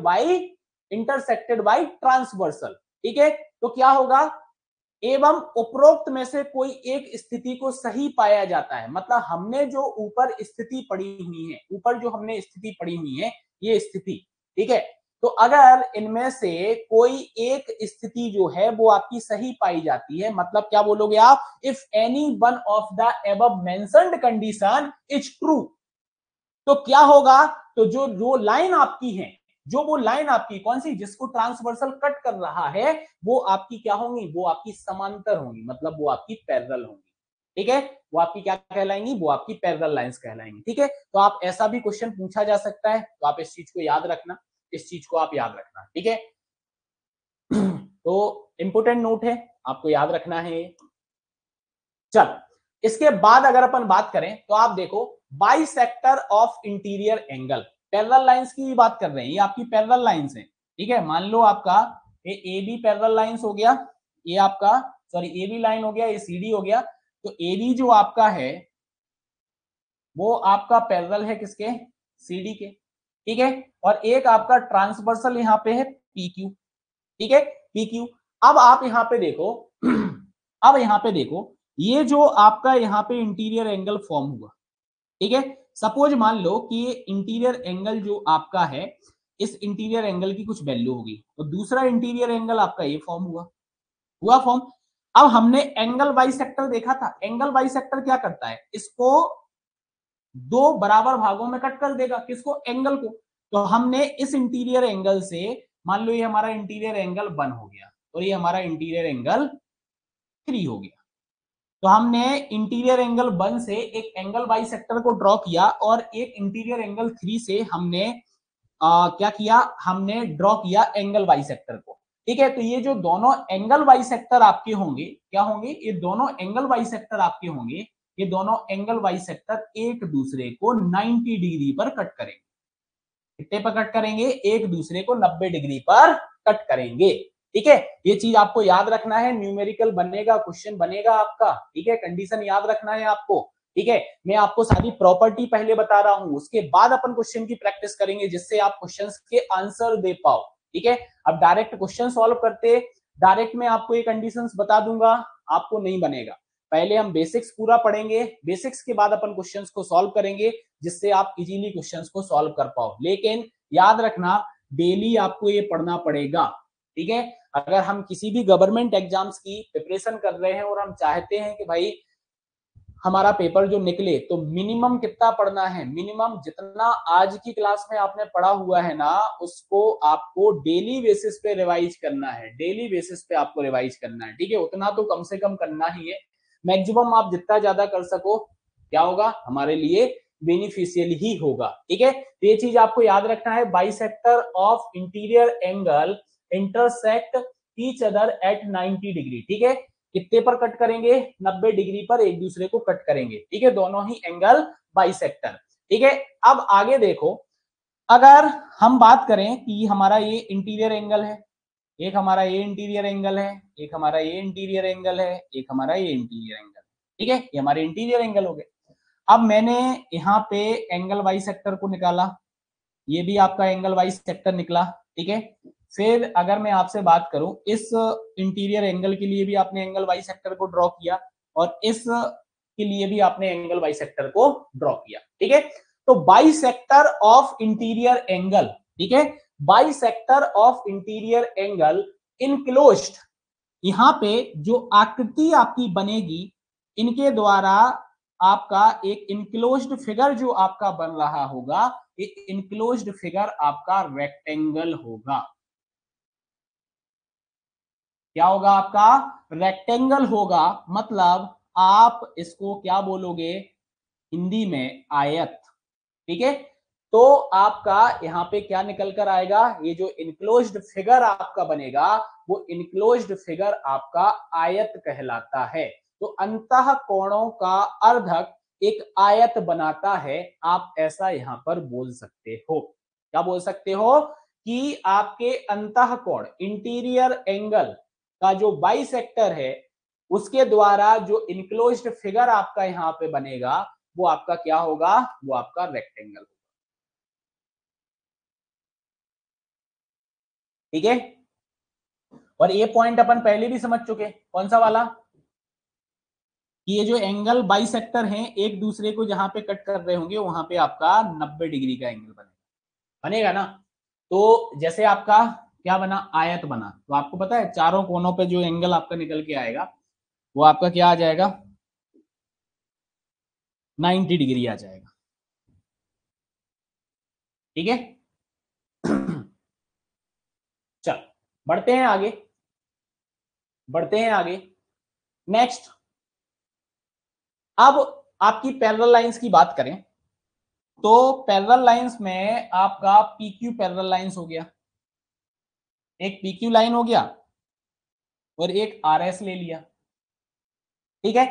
by transversal, ठीक है, तो क्या होगा, एवं उपरोक्त में से कोई एक स्थिति को सही पाया जाता है, मतलब हमने जो ऊपर स्थिति पड़ी हुई है, ऊपर जो हमने स्थिति पड़ी हुई है, ये स्थिति, ठीक है, तो अगर इनमें से कोई एक स्थिति जो है वो आपकी सही पाई जाती है, मतलब क्या बोलोगे आप, if any one of the above mentioned condition is true, तो क्या होगा, तो जो जो लाइन आपकी है, जो वो लाइन आपकी कौन सी, जिसको ट्रांसवर्सल कट कर रहा है, वो आपकी क्या होंगी, वो आपकी समांतर होंगी, मतलब वो आपकी पैरेलल होंगी। ठीक है, वो आपकी क्या कहलाएंगी, वो आपकी पैरेलल लाइंस कहलाएंगी। ठीक है, तो आप ऐसा भी क्वेश्चन पूछा जा सकता है, तो आप इस चीज को याद रखना, इस चीज को आप याद रखना। ठीक है, तो इंपोर्टेंट नोट है, आपको याद रखना है। चल, इसके बाद अगर अपन बात करें तो आप देखो, bisector of interior angle, parallel lines की बात कर रहे हैं, ये आपकी पैरेलल लाइंस है। ठीक है, मान लो आपका ये ए बी पैरेलल लाइंस हो गया, ये आपका सॉरी ए बी लाइन हो गया, ये सी डी हो गया, तो ए बी जो आपका है वो आपका पैरेलल है किसके, सी डी के। ठीक है, और एक आपका ट्रांसवर्सल यहाँ पे है पी क्यू, ठीक है, पी क्यू। अब आप यहाँ पे देखो अब यहाँ पे देखो, ये जो आपका यहाँ पे इंटीरियर एंगल फॉर्म हुआ, ठीक है, सपोज मान लो कि ये इंटीरियर एंगल जो आपका है, इस इंटीरियर एंगल की कुछ वैल्यू होगी, तो दूसरा इंटीरियर एंगल आपका ये फॉर्म हुआ फॉर्म। अब हमने एंगल बाइसेक्टर देखा था, एंगल बाइसेक्टर क्या करता है, इसको दो बराबर भागों में कट कर देगा, किसको, एंगल को। तो हमने इस इंटीरियर एंगल से, मान लो ये हमारा इंटीरियर एंगल 1 हो गया और ये हमारा इंटीरियर एंगल 3 हो गया, तो हमने इंटीरियर एंगल 1 से एक एंगल बाइसेक्टर को ड्रॉ किया और एक इंटीरियर एंगल 3 से हमने क्या किया, हमने ड्रॉ किया एंगल बाइसेक्टर को, ठीक है। तो ये जो दोनों एंगल बाइसेक्टर आपके होंगे, क्या होंगे, ये दोनों एंगल बाइसेक्टर आपके होंगे, ये दोनों एंगल बाइसेक्टर एक दूसरे को 90 डिग्री पर कट करेंगे। कितने पर कट करेंगे, एक दूसरे को 90 डिग्री पर कट करेंगे, ठीक है। ये चीज आपको याद रखना है, न्यूमेरिकल बनेगा, क्वेश्चन बनेगा आपका, ठीक है, कंडीशन याद रखना है आपको, ठीक है। मैं आपको सारी प्रॉपर्टी पहले बता रहा हूं, उसके बाद अपन क्वेश्चन की प्रैक्टिस करेंगे जिससे आप क्वेश्चंस के आंसर दे पाओ, ठीक है। अब डायरेक्ट क्वेश्चन सॉल्व करते, डायरेक्ट में आपको ये कंडीशंस बता दूंगा, आपको नहीं बनेगा। पहले हम बेसिक्स पूरा पढ़ेंगे, बेसिक्स के बाद अपन क्वेश्चंस को सॉल्व करेंगे जिससे आप इजीली क्वेश्चंस को सॉल्व कर पाओ। लेकिन याद रखना, डेली आपको ये पढ़ना पड़ेगा, ठीक है। अगर हम किसी भी गवर्नमेंट एग्जाम्स की प्रिपरेशन कर रहे हैं और हम चाहते हैं कि भाई हमारा पेपर जो निकले, तो मिनिमम कितना पढ़ना है, मिनिमम जितना आज की क्लास में आपने पढ़ा हुआ है ना, उसको आपको डेली बेसिस पे रिवाइज करना है, डेली बेसिस पे आपको रिवाइज करना है, ठीक है। उतना तो कम से कम करना ही है, मैक्सिमम आप जितना ज्यादा कर सको क्या होगा, हमारे लिए बेनिफिशियल ही होगा, ठीक है। तो ये चीज आपको याद रखना है, bisector of interior angle intersect each other at 90 degree, ठीक है। कितने पर कट करेंगे, 90 डिग्री पर एक दूसरे को कट करेंगे, ठीक है, दोनों ही एंगल बाइसेक्टर, ठीक है। अब आगे देखो, अगर हम बात करें कि हमारा ये इंटीरियर एंगल है, एक हमारा ये इंटीरियर एंगल है, एक हमारा ये इंटीरियर एंगल है, एक हमारा ये इंटीरियर एंगल, ठीक है, ये हमारे इंटीरियर एंगल हो गए। अब मैंने यहाँ पे एंगल बाइसेक्टर को निकाला, ये भी आपका एंगल बाइसेक्टर निकला, ठीक है। फिर अगर मैं आपसे बात करूं, इस इंटीरियर एंगल के लिए भी आपने एंगल बाइसेक्टर को ड्रॉ किया और इस के लिए भी आपने एंगल बाइसेक्टर को ड्रॉ किया, ठीक है। तो बाइसेक्टर ऑफ इंटीरियर एंगल, ठीक है, bisector of interior angle enclosed, यहां पे जो आकृति आपकी बनेगी, इनके द्वारा आपका एक इनक्लोज्ड फिगर जो आपका बन रहा होगा, ये इनक्लोज्ड फिगर आपका रेक्टेंगल होगा। क्या होगा आपका, रेक्टेंगल होगा, मतलब आप इसको क्या बोलोगे हिंदी में, आयत, ठीक है। तो आपका यहाँ पे क्या निकल कर आएगा, ये जो इनक्लोज्ड फिगर आपका बनेगा, वो इनक्लोज्ड फिगर आपका आयत कहलाता है। तो अंतः कोणों का अर्धक एक आयत बनाता है, आप ऐसा यहां पर बोल सकते हो। क्या बोल सकते हो कि आपके अंतः कोण, इंटीरियर एंगल का जो बाइसेक्टर है, उसके द्वारा जो इनक्लोज्ड फिगर आपका यहां पे बनेगा, वो आपका क्या होगा, वो आपका रेक्टेंगल होगा, ठीक है। और ये पॉइंट अपन पहले भी समझ चुके, कौन सा वाला, कि ये जो एंगल बाइसेक्टर हैं एक दूसरे को जहां पे कट कर रहे होंगे, वहां पे आपका 90 डिग्री का एंगल बनेगा ना। तो जैसे आपका क्या बना, आयत बना, तो आपको पता है चारों कोनों पे जो एंगल आपका निकल के आएगा, वो आपका क्या आ जाएगा, 90 डिग्री आ जाएगा, ठीक है। चल बढ़ते हैं आगे, बढ़ते हैं आगे। नेक्स्ट, अब आपकी पैरेलल लाइंस की बात करें, तो पैरेलल लाइंस में आपका पीक्यू पैरेलल लाइंस हो गया, एक पीक्यू लाइन हो गया और एक आरएस ले लिया, ठीक है।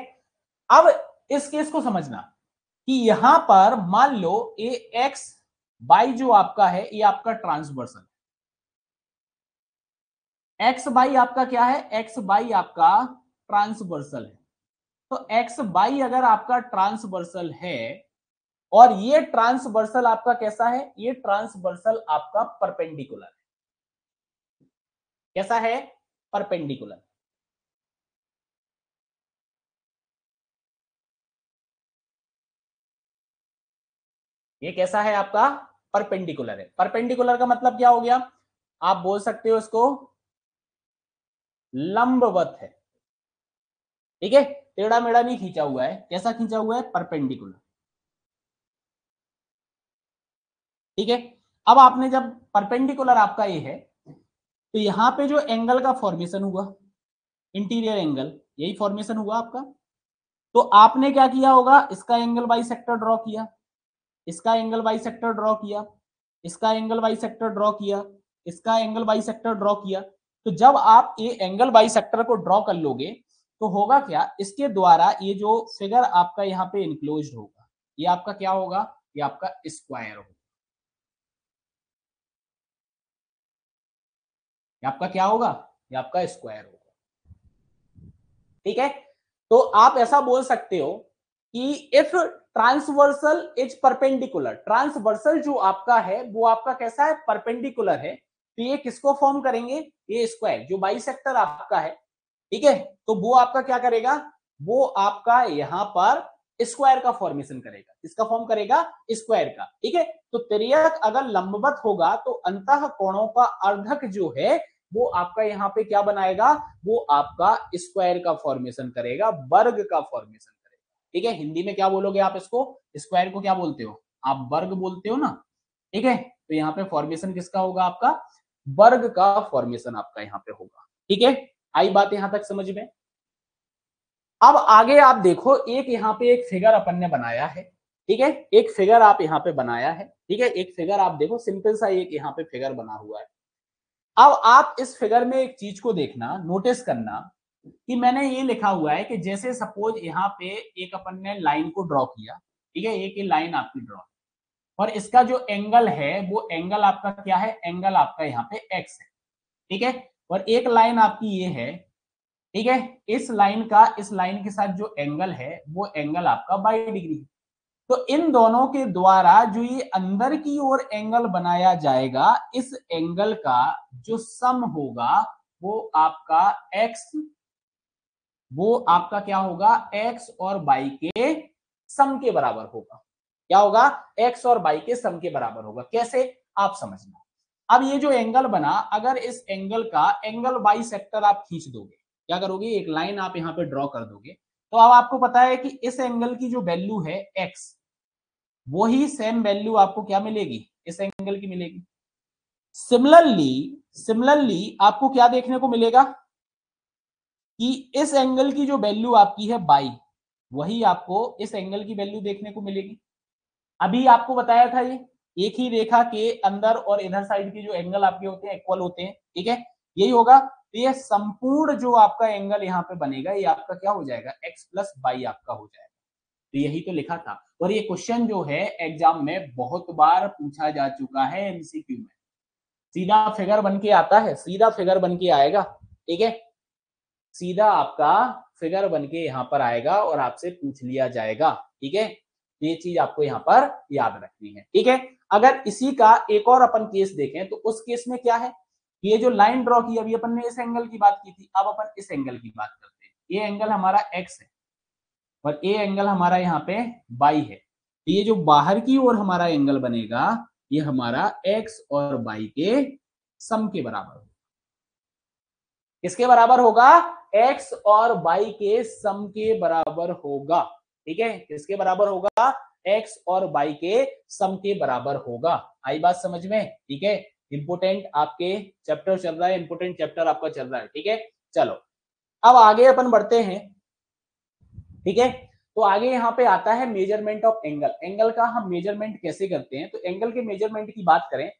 अब इस केस को समझना कि यहां पर मान लो ए एक्स बाई जो आपका है, ये आपका ट्रांसवर्सल, एक्स बाई आपका क्या है, एक्स बाई आपका ट्रांसवर्सल है। तो एक्स बाई अगर आपका ट्रांसवर्सल है, और ये ट्रांसवर्सल आपका कैसा है, ये ट्रांसवर्सल आपका परपेंडिकुलर है। कैसा है, परपेंडिकुलर। ये कैसा है आपका, परपेंडिकुलर है। परपेंडिकुलर का मतलब क्या हो गया, आप बोल सकते हो इसको लंबवत है। ठीक है, टेढ़ा मेढ़ा नहीं खींचा हुआ है, कैसा खींचा हुआ है, परपेंडिकुलर। ठीक है, अब आपने जब परपेंडिकुलर आपका ये है, तो यहां पे जो एंगल का फॉर्मेशन हुआ, इंटीरियर एंगल, यही फॉर्मेशन हुआ आपका। तो आपने क्या किया होगा, इसका एंगल बाई सेक्टर ड्रॉ किया, इसका एंगल बाई सेक्टर ड्रॉ किया, इसका एंगल बाई सेक्टर ड्रॉ किया, इसका एंगल बाई सेक्टर ड्रॉ किया। तो जब आप ये एंगल बाई सेक्टर को ड्रॉ कर लोगे तो होगा क्या, इसके द्वारा ये जो फिगर आपका यहाँ पे इनक्लोज होगा, ये आपका क्या होगा, ये आपका स्क्वायर होगा। ये आपका क्या होगा, ये आपका स्क्वायर होगा। ठीक है, तो आप ऐसा बोल सकते हो कि if transversal is perpendicular, transversal जो आपका है वो आपका कैसा है, परपेंडिकुलर है, तो ये किसको फॉर्म करेंगे, ये स्क्वायर जो बाइसेक्टर आपका है। ठीक है, तो वो आपका क्या करेगा, वो आपका यहां पर स्क्वायर का फॉर्मेशन करेगा, इसका फॉर्म करेगा स्क्वायर का। ठीक है, तो तिर्यक अगर लंबवत होगा तो अंतः कोणों का अर्धक जो है वो आपका यहाँ पे क्या बनाएगा, वो आपका स्क्वायर का फॉर्मेशन करेगा, वर्ग का फॉर्मेशन करेगा। ठीक है, हिंदी में क्या बोलोगे आप इसको, स्क्वायर को क्या बोलते हो, आप वर्ग बोलते हो ना। ठीक है, तो यहाँ पे फॉर्मेशन किसका होगा, आपका वर्ग का फॉर्मेशन आपका यहाँ पे होगा। ठीक है, आई बात यहां तक समझ में। अब आगे आप देखो, एक यहाँ पे एक फिगर अपन ने बनाया है। ठीक है, एक फिगर आप यहाँ पे बनाया है। ठीक है, एक फिगर आप देखो, सिंपल सा एक यहाँ पे फिगर बना हुआ है। अब आप इस फिगर में एक चीज को देखना, नोटिस करना कि मैंने ये लिखा हुआ है कि जैसे सपोज यहाँ पे एक अपन ने लाइन को ड्रॉ किया। ठीक है, एक लाइन आपकी ड्रॉ, और इसका जो एंगल है वो एंगल आपका क्या है, एंगल आपका यहाँ पे एक्स है। ठीक है, और एक लाइन आपकी ये है। ठीक है, इस लाइन का इस लाइन के साथ जो एंगल है वो एंगल आपका 22 डिग्री है। तो इन दोनों के द्वारा जो ये अंदर की ओर एंगल बनाया जाएगा, इस एंगल का जो सम होगा वो आपका एक्स, वो आपका क्या होगा, एक्स और वाई के सम के बराबर होगा। क्या होगा, एक्स और वाई के सम के बराबर होगा। कैसे, आप समझना। अब ये जो एंगल बना, अगर इस एंगल का एंगल बाई सेक्टर आप खींच दोगे, क्या करोगे, एक लाइन आप यहाँ पे ड्रॉ कर दोगे, तो अब आपको पता है कि इस एंगल की जो वैल्यू है एक्स, वही सेम वैल्यू आपको क्या मिलेगी, इस एंगल की मिलेगी। सिमिलरली सिमिलरली आपको क्या देखने को मिलेगा कि इस एंगल की जो वैल्यू आपकी है बाई, वही आपको इस एंगल की वैल्यू देखने को मिलेगी। अभी आपको बताया था ये एक ही रेखा के अंदर और इधर साइड के जो एंगल आपके होते हैं इक्वल होते हैं। ठीक है, यही होगा। तो ये संपूर्ण जो आपका एंगल यहाँ पे बनेगा, ये आपका क्या हो जाएगा, एक्स प्लस वाई आपका हो जाएगा। तो यही तो लिखा था, और ये क्वेश्चन जो है एग्जाम में बहुत बार पूछा जा चुका है एमसीक्यू में। सीधा फिगर बन के आता है, सीधा फिगर बन के आएगा। ठीक है, सीधा आपका फिगर बन के यहाँ पर आएगा और आपसे पूछ लिया जाएगा। ठीक है, ये चीज आपको यहाँ पर याद रखनी है। ठीक है, अगर इसी का एक और अपन केस देखें तो उस केस में क्या है, ये जो लाइन ड्रॉ की अभी अपन ने इस एंगल की बात की थी, अब अपन इस एंगल की बात करते हैं। ये एंगल हमारा एक्स है और ये एंगल हमारा यहाँ पे वाई है। तो ये जो बाहर की ओर हमारा एंगल बनेगा, ये हमारा एक्स और वाई के सम के बराबर होगा। किसके बराबर होगा, एक्स और वाई के सम के बराबर होगा। ठीक है, किसके बराबर होगा, एक्स और वाई के सम के बराबर होगा। आई बात समझ में। ठीक है, इंपोर्टेंट आपके चैप्टर चल रहा है, इंपोर्टेंट चैप्टर आपका चल रहा है। ठीक है, चलो अब आगे अपन बढ़ते हैं। ठीक है, तो आगे यहाँ पे आता है मेजरमेंट ऑफ एंगल। एंगल का हम मेजरमेंट कैसे करते हैं, तो एंगल के मेजरमेंट की बात करें,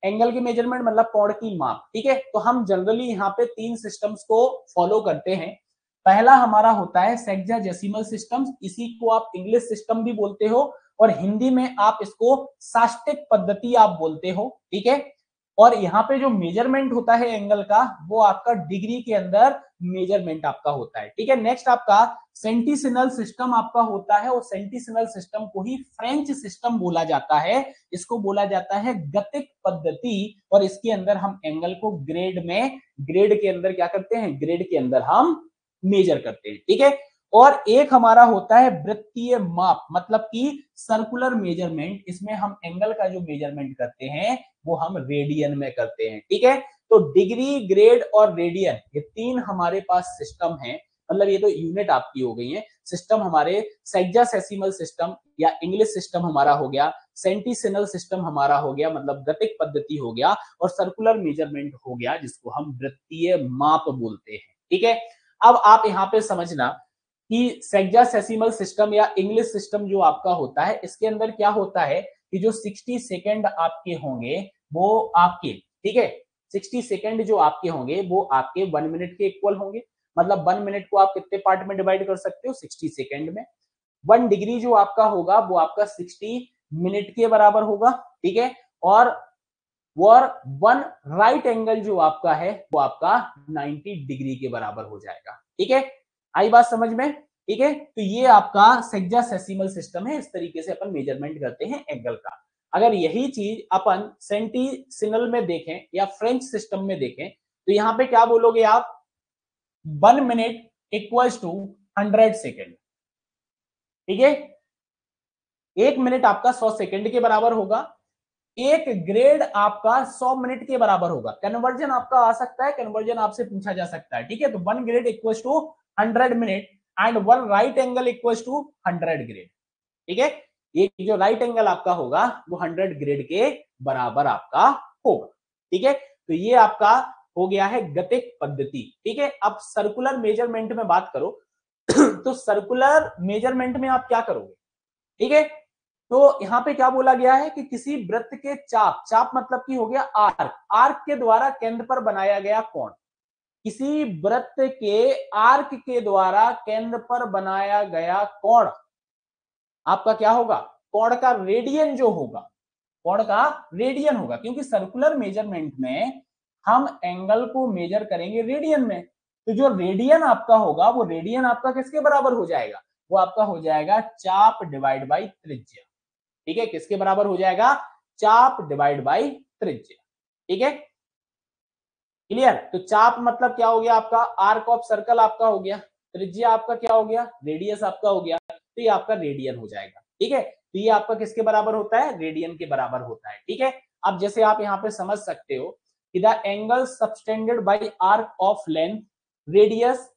एंगल की मेजरमेंट मतलब कोण की माप। ठीक है, तो हम जनरली यहाँ पे 3 सिस्टम्स को फॉलो करते हैं। पहला हमारा होता है सेक्साडेसिमल सिस्टम्स, इसी को आप इंग्लिश सिस्टम भी बोलते हो और हिंदी में आप इसको साष्टिक पद्धति आप बोलते हो। ठीक है, और यहाँ पे जो मेजरमेंट होता है एंगल का, वो आपका डिग्री के अंदर मेजरमेंट आपका होता है। ठीक है, नेक्स्ट आपका सेंटिसिनल सिस्टम आपका होता है, और सेंटिसिनल सिस्टम को ही फ्रेंच सिस्टम बोला जाता है। इसको बोला जाता है गतिक पद्धति, और इसके अंदर हम एंगल को ग्रेड के अंदर क्या करते हैं, ग्रेड के अंदर हम मेजर करते हैं। ठीक है, और एक हमारा होता है वृत्तीय माप, मतलब कि सर्कुलर मेजरमेंट। इसमें हम एंगल का जो मेजरमेंट करते हैं वो हम रेडियन में करते हैं। ठीक है, तो डिग्री, ग्रेड और रेडियन, ये तीन हमारे पास सिस्टम है, मतलब ये तो यूनिट आपकी हो गई है। सिस्टम हमारे सेक्सासेसिमल सिस्टम या इंग्लिश सिस्टम हमारा हो गया, सेंटिसिनल सिस्टम हमारा हो गया, मतलब गतिक पद्धति हो गया, और सर्कुलर मेजरमेंट हो गया जिसको हम वृत्तीय माप बोलते हैं। ठीक है, अब आप यहां पे समझना कि सेक्सासेसिमल सिस्टम या इंग्लिश सिस्टम जो आपका होता है, इसके अंदर क्या होता है कि जो 60 सेकंड आपके होंगे वो आपके, ठीक है, 60 सेकंड जो आपके होंगे वो आपके 1 मिनट के इक्वल होंगे। मतलब 1 मिनट को आप कितने पार्ट में डिवाइड कर सकते हो, 60 सेकंड में। 1 डिग्री जो आपका होगा वो आपका 60 मिनट के बराबर होगा। ठीक है, और 1 राइट एंगल जो आपका है वो आपका 90 डिग्री के बराबर हो जाएगा। ठीक है, आई बात समझ में। ठीक है, तो ये आपका सेक्सासेसिमल सिस्टम है, इस तरीके से अपन मेजरमेंट करते हैं एंगल का। अगर यही चीज अपन सेंटिसिनल में देखें या फ्रेंच सिस्टम में देखें, तो यहां पे क्या बोलोगे आप, 1 मिनट इक्वल्स टू 100 सेकेंड। ठीक है, 1 मिनट आपका 100 सेकेंड के बराबर होगा, एक ग्रेड आपका 100 मिनट के बराबर होगा। कन्वर्जन आपका आ सकता है, कन्वर्जन आपसे पूछा जा सकता है। ठीक है, तो 1 grade equals to 100 minute and 1 right angle equals to 100 grade. ठीक है, ये जो राइट एंगल आपका होगा वो 100 ग्रेड के बराबर आपका होगा। ठीक है, तो ये आपका हो गया है गतिक पद्धति। ठीक है, अब सर्कुलर मेजरमेंट में बात करो तो सर्कुलर मेजरमेंट में आप क्या करोगे। ठीक है, तो यहां पे क्या बोला गया है कि किसी वृत्त के चाप मतलब की हो गया आर्क के द्वारा केंद्र पर बनाया गया कोण, किसी वृत्त के आर्क के द्वारा केंद्र पर बनाया गया कोण आपका क्या होगा, कोण का रेडियन जो होगा, कोण का रेडियन होगा, क्योंकि सर्कुलर मेजरमेंट में हम एंगल को मेजर करेंगे रेडियन में। तो जो रेडियन आपका होगा वो रेडियन आपका किसके बराबर हो जाएगा, वो आपका हो जाएगा चाप डिवाइड बाई त्रिज्या। ठीक है, किसके बराबर हो जाएगा, चाप डिवाइड बाई त्रिज्या। ठीक है, क्लियर। तो चाप मतलब क्या हो गया आपका, आर्क ऑफ सर्कल आपका हो गया, त्रिज्या आपका क्या हो गया, रेडियस आपका हो गया, तो ये आपका रेडियन हो जाएगा। ठीक है, तो ये आपका किसके बराबर होता है, रेडियन के बराबर होता है। ठीक है, अब जैसे आप यहाँ पे समझ सकते हो कि the angle subtended by arc of length radius.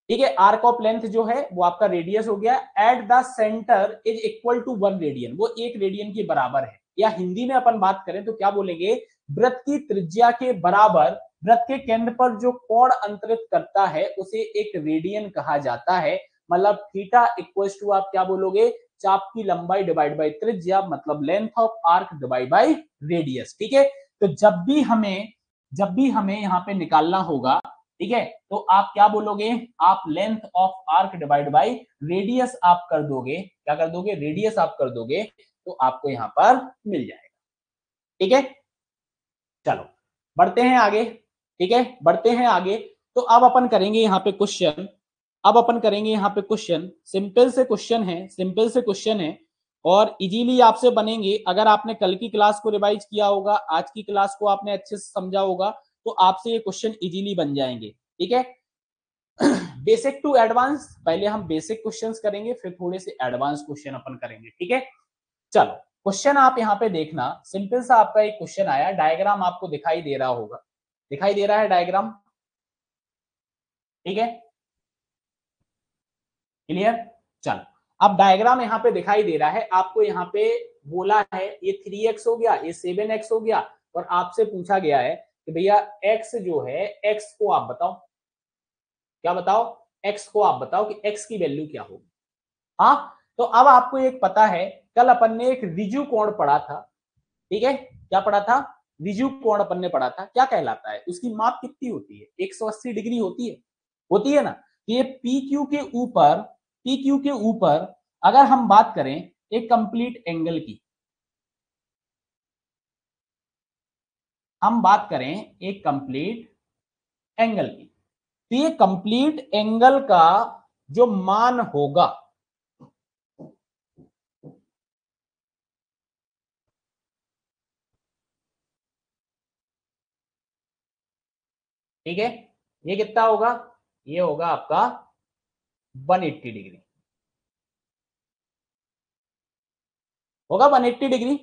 ठीक है, आर्क ऑफ लेंथ जो है वो आपका रेडियस हो गया, at the centre is equal to 1 radian, वो 1 रेडियन के बराबर है। या हिंदी में अपन बात करें तो क्या बोलेंगे, वृत्त की त्रिज्या के बराबर वृत्त के केंद्र पर जो कोण अंतरित करता है उसे एक रेडियन कहा जाता है। मतलब थीटा इक्वल्स टू आप क्या बोलोगे, चाप की लंबाई डिवाइड बाई त्रिज्या, मतलब length of arc divide by radius. ठीक है, तो जब भी हमें यहाँ पे निकालना होगा, ठीक है, तो आप क्या बोलोगे, आप length of arc divide by radius आप कर दोगे, क्या कर दोगे, रेडियस आप कर दोगे, तो आपको यहां पर मिल जाएगा। ठीक है, चलो बढ़ते हैं आगे। ठीक है, बढ़ते हैं आगे। तो अब अपन करेंगे यहाँ पे क्वेश्चन, अब अपन करेंगे यहाँ पे क्वेश्चन, सिंपल से क्वेश्चन है, सिंपल से क्वेश्चन है और इजीली आपसे बनेंगे। अगर आपने कल की क्लास को रिवाइज किया होगा, आज की क्लास को आपने अच्छे से समझा होगा, तो आपसे ये क्वेश्चन इजीली बन जाएंगे। ठीक है, बेसिक टू एडवांस, पहले हम बेसिक क्वेश्चंस करेंगे, फिर थोड़े से एडवांस क्वेश्चन अपन करेंगे। ठीक है, चलो क्वेश्चन आप यहाँ पे देखना, सिंपल सा आपका एक क्वेश्चन आया, डायग्राम आपको दिखाई दे रहा होगा, दिखाई दे रहा है डायग्राम। ठीक है, क्लियर। चलो, अब डायग्राम यहाँ पे दिखाई दे रहा है आपको, यहाँ पे बोला है ये 3x हो गया, ये 7x हो गया, और आपसे पूछा गया है कि भैया x जो है, x को आप बताओ, क्या बताओ, x को आप बताओ कि x की वैल्यू क्या होगी। हाँ, तो अब आपको एक पता है, कल अपन ने एक रिजु कोण पढ़ा था। ठीक है, क्या पढ़ा था, रिजु कोण अपन ने पढ़ा था, क्या कहलाता है, उसकी माप कितनी होती है, 180 डिग्री होती है ना। तो ये पी क्यू के ऊपर, पी क्यू के ऊपर अगर हम बात करें एक कंप्लीट एंगल की, हम बात करें एक कंप्लीट एंगल की, तो ये कंप्लीट एंगल का जो मान होगा, ठीक है, ये कितना होगा, ये होगा आपका 180 डिग्री, होगा 180 डिग्री,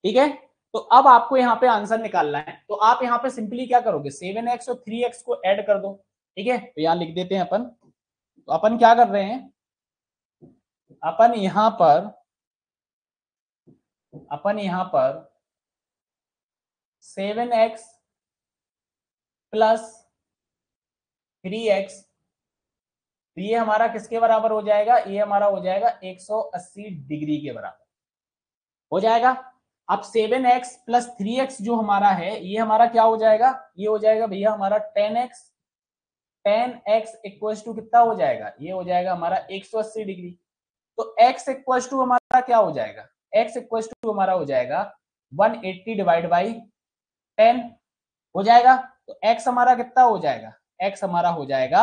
ठीक है। तो अब आपको यहां पे आंसर निकालना है, तो आप यहां पे सिंपली क्या करोगे, 7x और 3x को ऐड कर दो, ठीक है। तो यहां लिख देते हैं अपन, तो अपन क्या कर रहे हैं, अपन यहां पर 7x प्लस 3x, तो ये हमारा किसके बराबर हो जाएगा, ये हमारा हो जाएगा 180 डिग्री के बराबर हो जाएगा। अब 7x प्लस 3x जो हमारा है, ये हमारा क्या हो जाएगा, ये हो जाएगा भैया हमारा 10x, 10x इक्वल टू कितना हो जाएगा, ये हो जाएगा हमारा 180 डिग्री। तो x इक्वल टू हमारा क्या हो जाएगा, x इक्वल टू हमारा हो जाएगा 180 डिवाइड बाई 10 हो जाएगा। तो x हमारा कितना हो जाएगा, x हमारा हो जाएगा,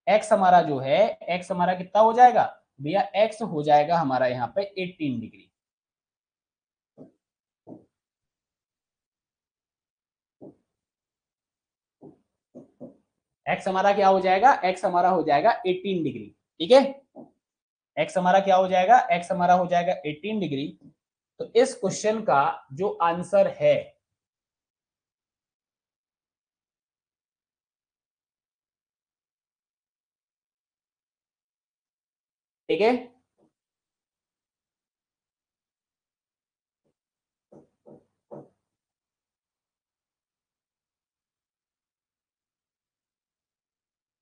x हमारा जो है, x हमारा कितना हो जाएगा भैया, x हो जाएगा हमारा यहाँ पे 18 डिग्री। x हमारा क्या हो जाएगा, x हमारा हो जाएगा 18 डिग्री, ठीक है। x हमारा क्या हो जाएगा, x हमारा हो जाएगा 18 डिग्री। तो इस क्वेश्चन का जो आंसर है, ठीक है,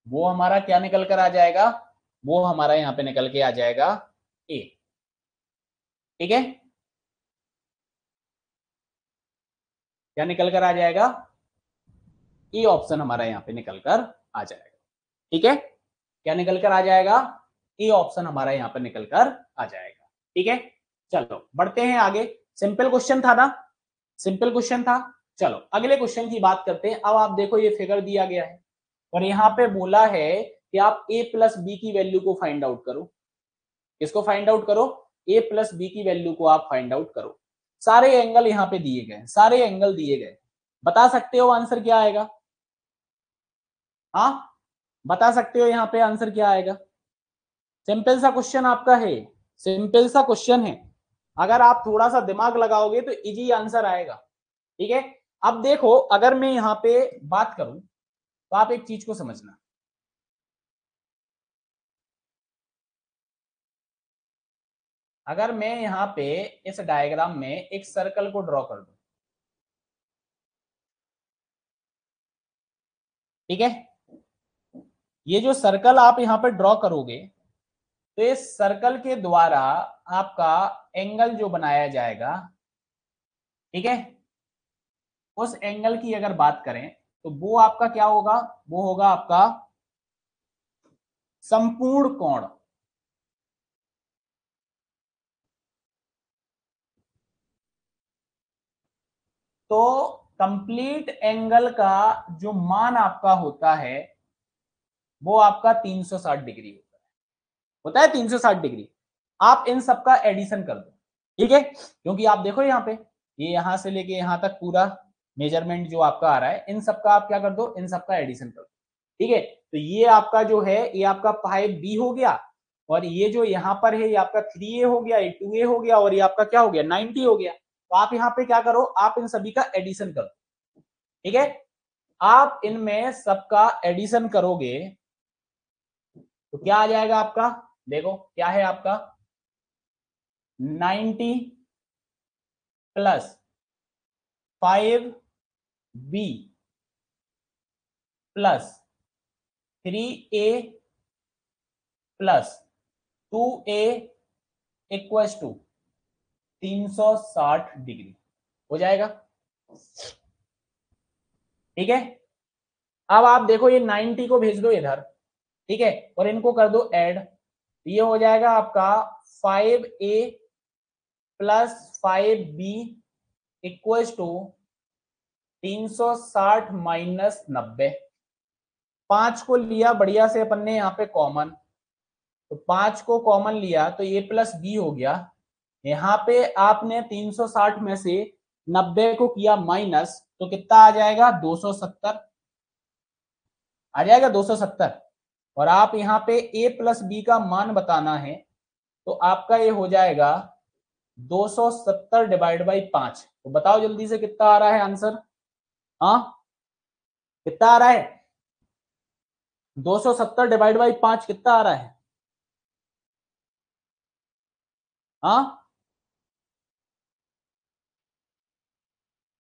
वो हमारा क्या निकल कर आ जाएगा, वो हमारा यहां पे निकल के आ जाएगा ए, ठीक है। क्या निकल कर आ जाएगा, ए ऑप्शन हमारा यहां पे निकल कर आ जाएगा, ठीक है। क्या निकल कर आ जाएगा, ए ऑप्शन हमारा यहां पर निकल कर आ जाएगा, ठीक है। चलो बढ़ते हैं आगे, सिंपल क्वेश्चन था ना, सिंपल क्वेश्चन था। चलो अगले क्वेश्चन की बात करते हैं। अब आप देखो ये फिगर दिया गया है और यहाँ पे बोला है कि आप a प्लस बी की वैल्यू को फाइंड आउट करो। किसको फाइंड आउट करो, a प्लस बी की वैल्यू को आप फाइंड आउट करो। सारे एंगल यहाँ पे दिए गए, सारे एंगल दिए गए, बता सकते हो आंसर क्या आएगा, हाँ बता सकते हो यहाँ पे आंसर क्या आएगा। सिंपल सा क्वेश्चन आपका है, सिंपल सा क्वेश्चन है, अगर आप थोड़ा सा दिमाग लगाओगे तो इजी आंसर आएगा, ठीक है। अब देखो अगर मैं यहाँ पे बात करूं तो आप एक चीज को समझना, अगर मैं यहाँ पे इस डायग्राम में एक सर्कल को ड्रॉ कर दूं, ठीक है, ये जो सर्कल आप यहाँ पे ड्रॉ करोगे, तो इस सर्कल के द्वारा आपका एंगल जो बनाया जाएगा, ठीक है, उस एंगल की अगर बात करें तो वो आपका क्या होगा, वो होगा आपका संपूर्ण कोण। तो कंप्लीट एंगल का जो मान आपका होता है वो आपका 360 डिग्री होता है 360 डिग्री। आप इन सबका एडिशन कर दो, ठीक है, क्योंकि आप देखो यहाँ पे ये यहां से लेके यहां तक पूरा मेजरमेंट जो आपका आ रहा है, इन सबका आप क्या कर दो, इन सबका एडिशन कर दो, ठीक है। तो ये आपका जो है, ये आपका 5b हो गया, और ये जो यहाँ पर है ये आपका 3a हो गया, ये 2a हो गया, और ये आपका क्या हो गया 90 हो गया। तो आप यहाँ पे क्या करो, आप इन सभी का एडिशन करो, ठीक है। आप इनमें सबका एडिशन करोगे तो क्या आ जाएगा आपका, देखो क्या है आपका 90 plus 5b plus 3a plus 2a equal to 360 degree हो जाएगा, ठीक है। अब आप देखो ये 90 को भेज दो इधर, ठीक है, और इनको कर दो ऐड, ये हो जाएगा आपका 5a plus 5b equal to 360 minus 90, 5 को लिया बढ़िया से अपन ने यहाँ पे कॉमन, तो 5 को कॉमन लिया तो ए प्लस बी हो गया। यहाँ पे आपने 360 में से 90 को किया माइनस, तो कितना आ जाएगा 270 आ जाएगा 270। और आप यहाँ पे a प्लस बी का मान बताना है, तो आपका ये हो जाएगा 270 डिवाइड बाई 5। तो बताओ जल्दी से कितना आ रहा है आंसर। हाँ कितना आ रहा है, 270 डिवाइड बाई 5 कितना आ रहा है। हाँ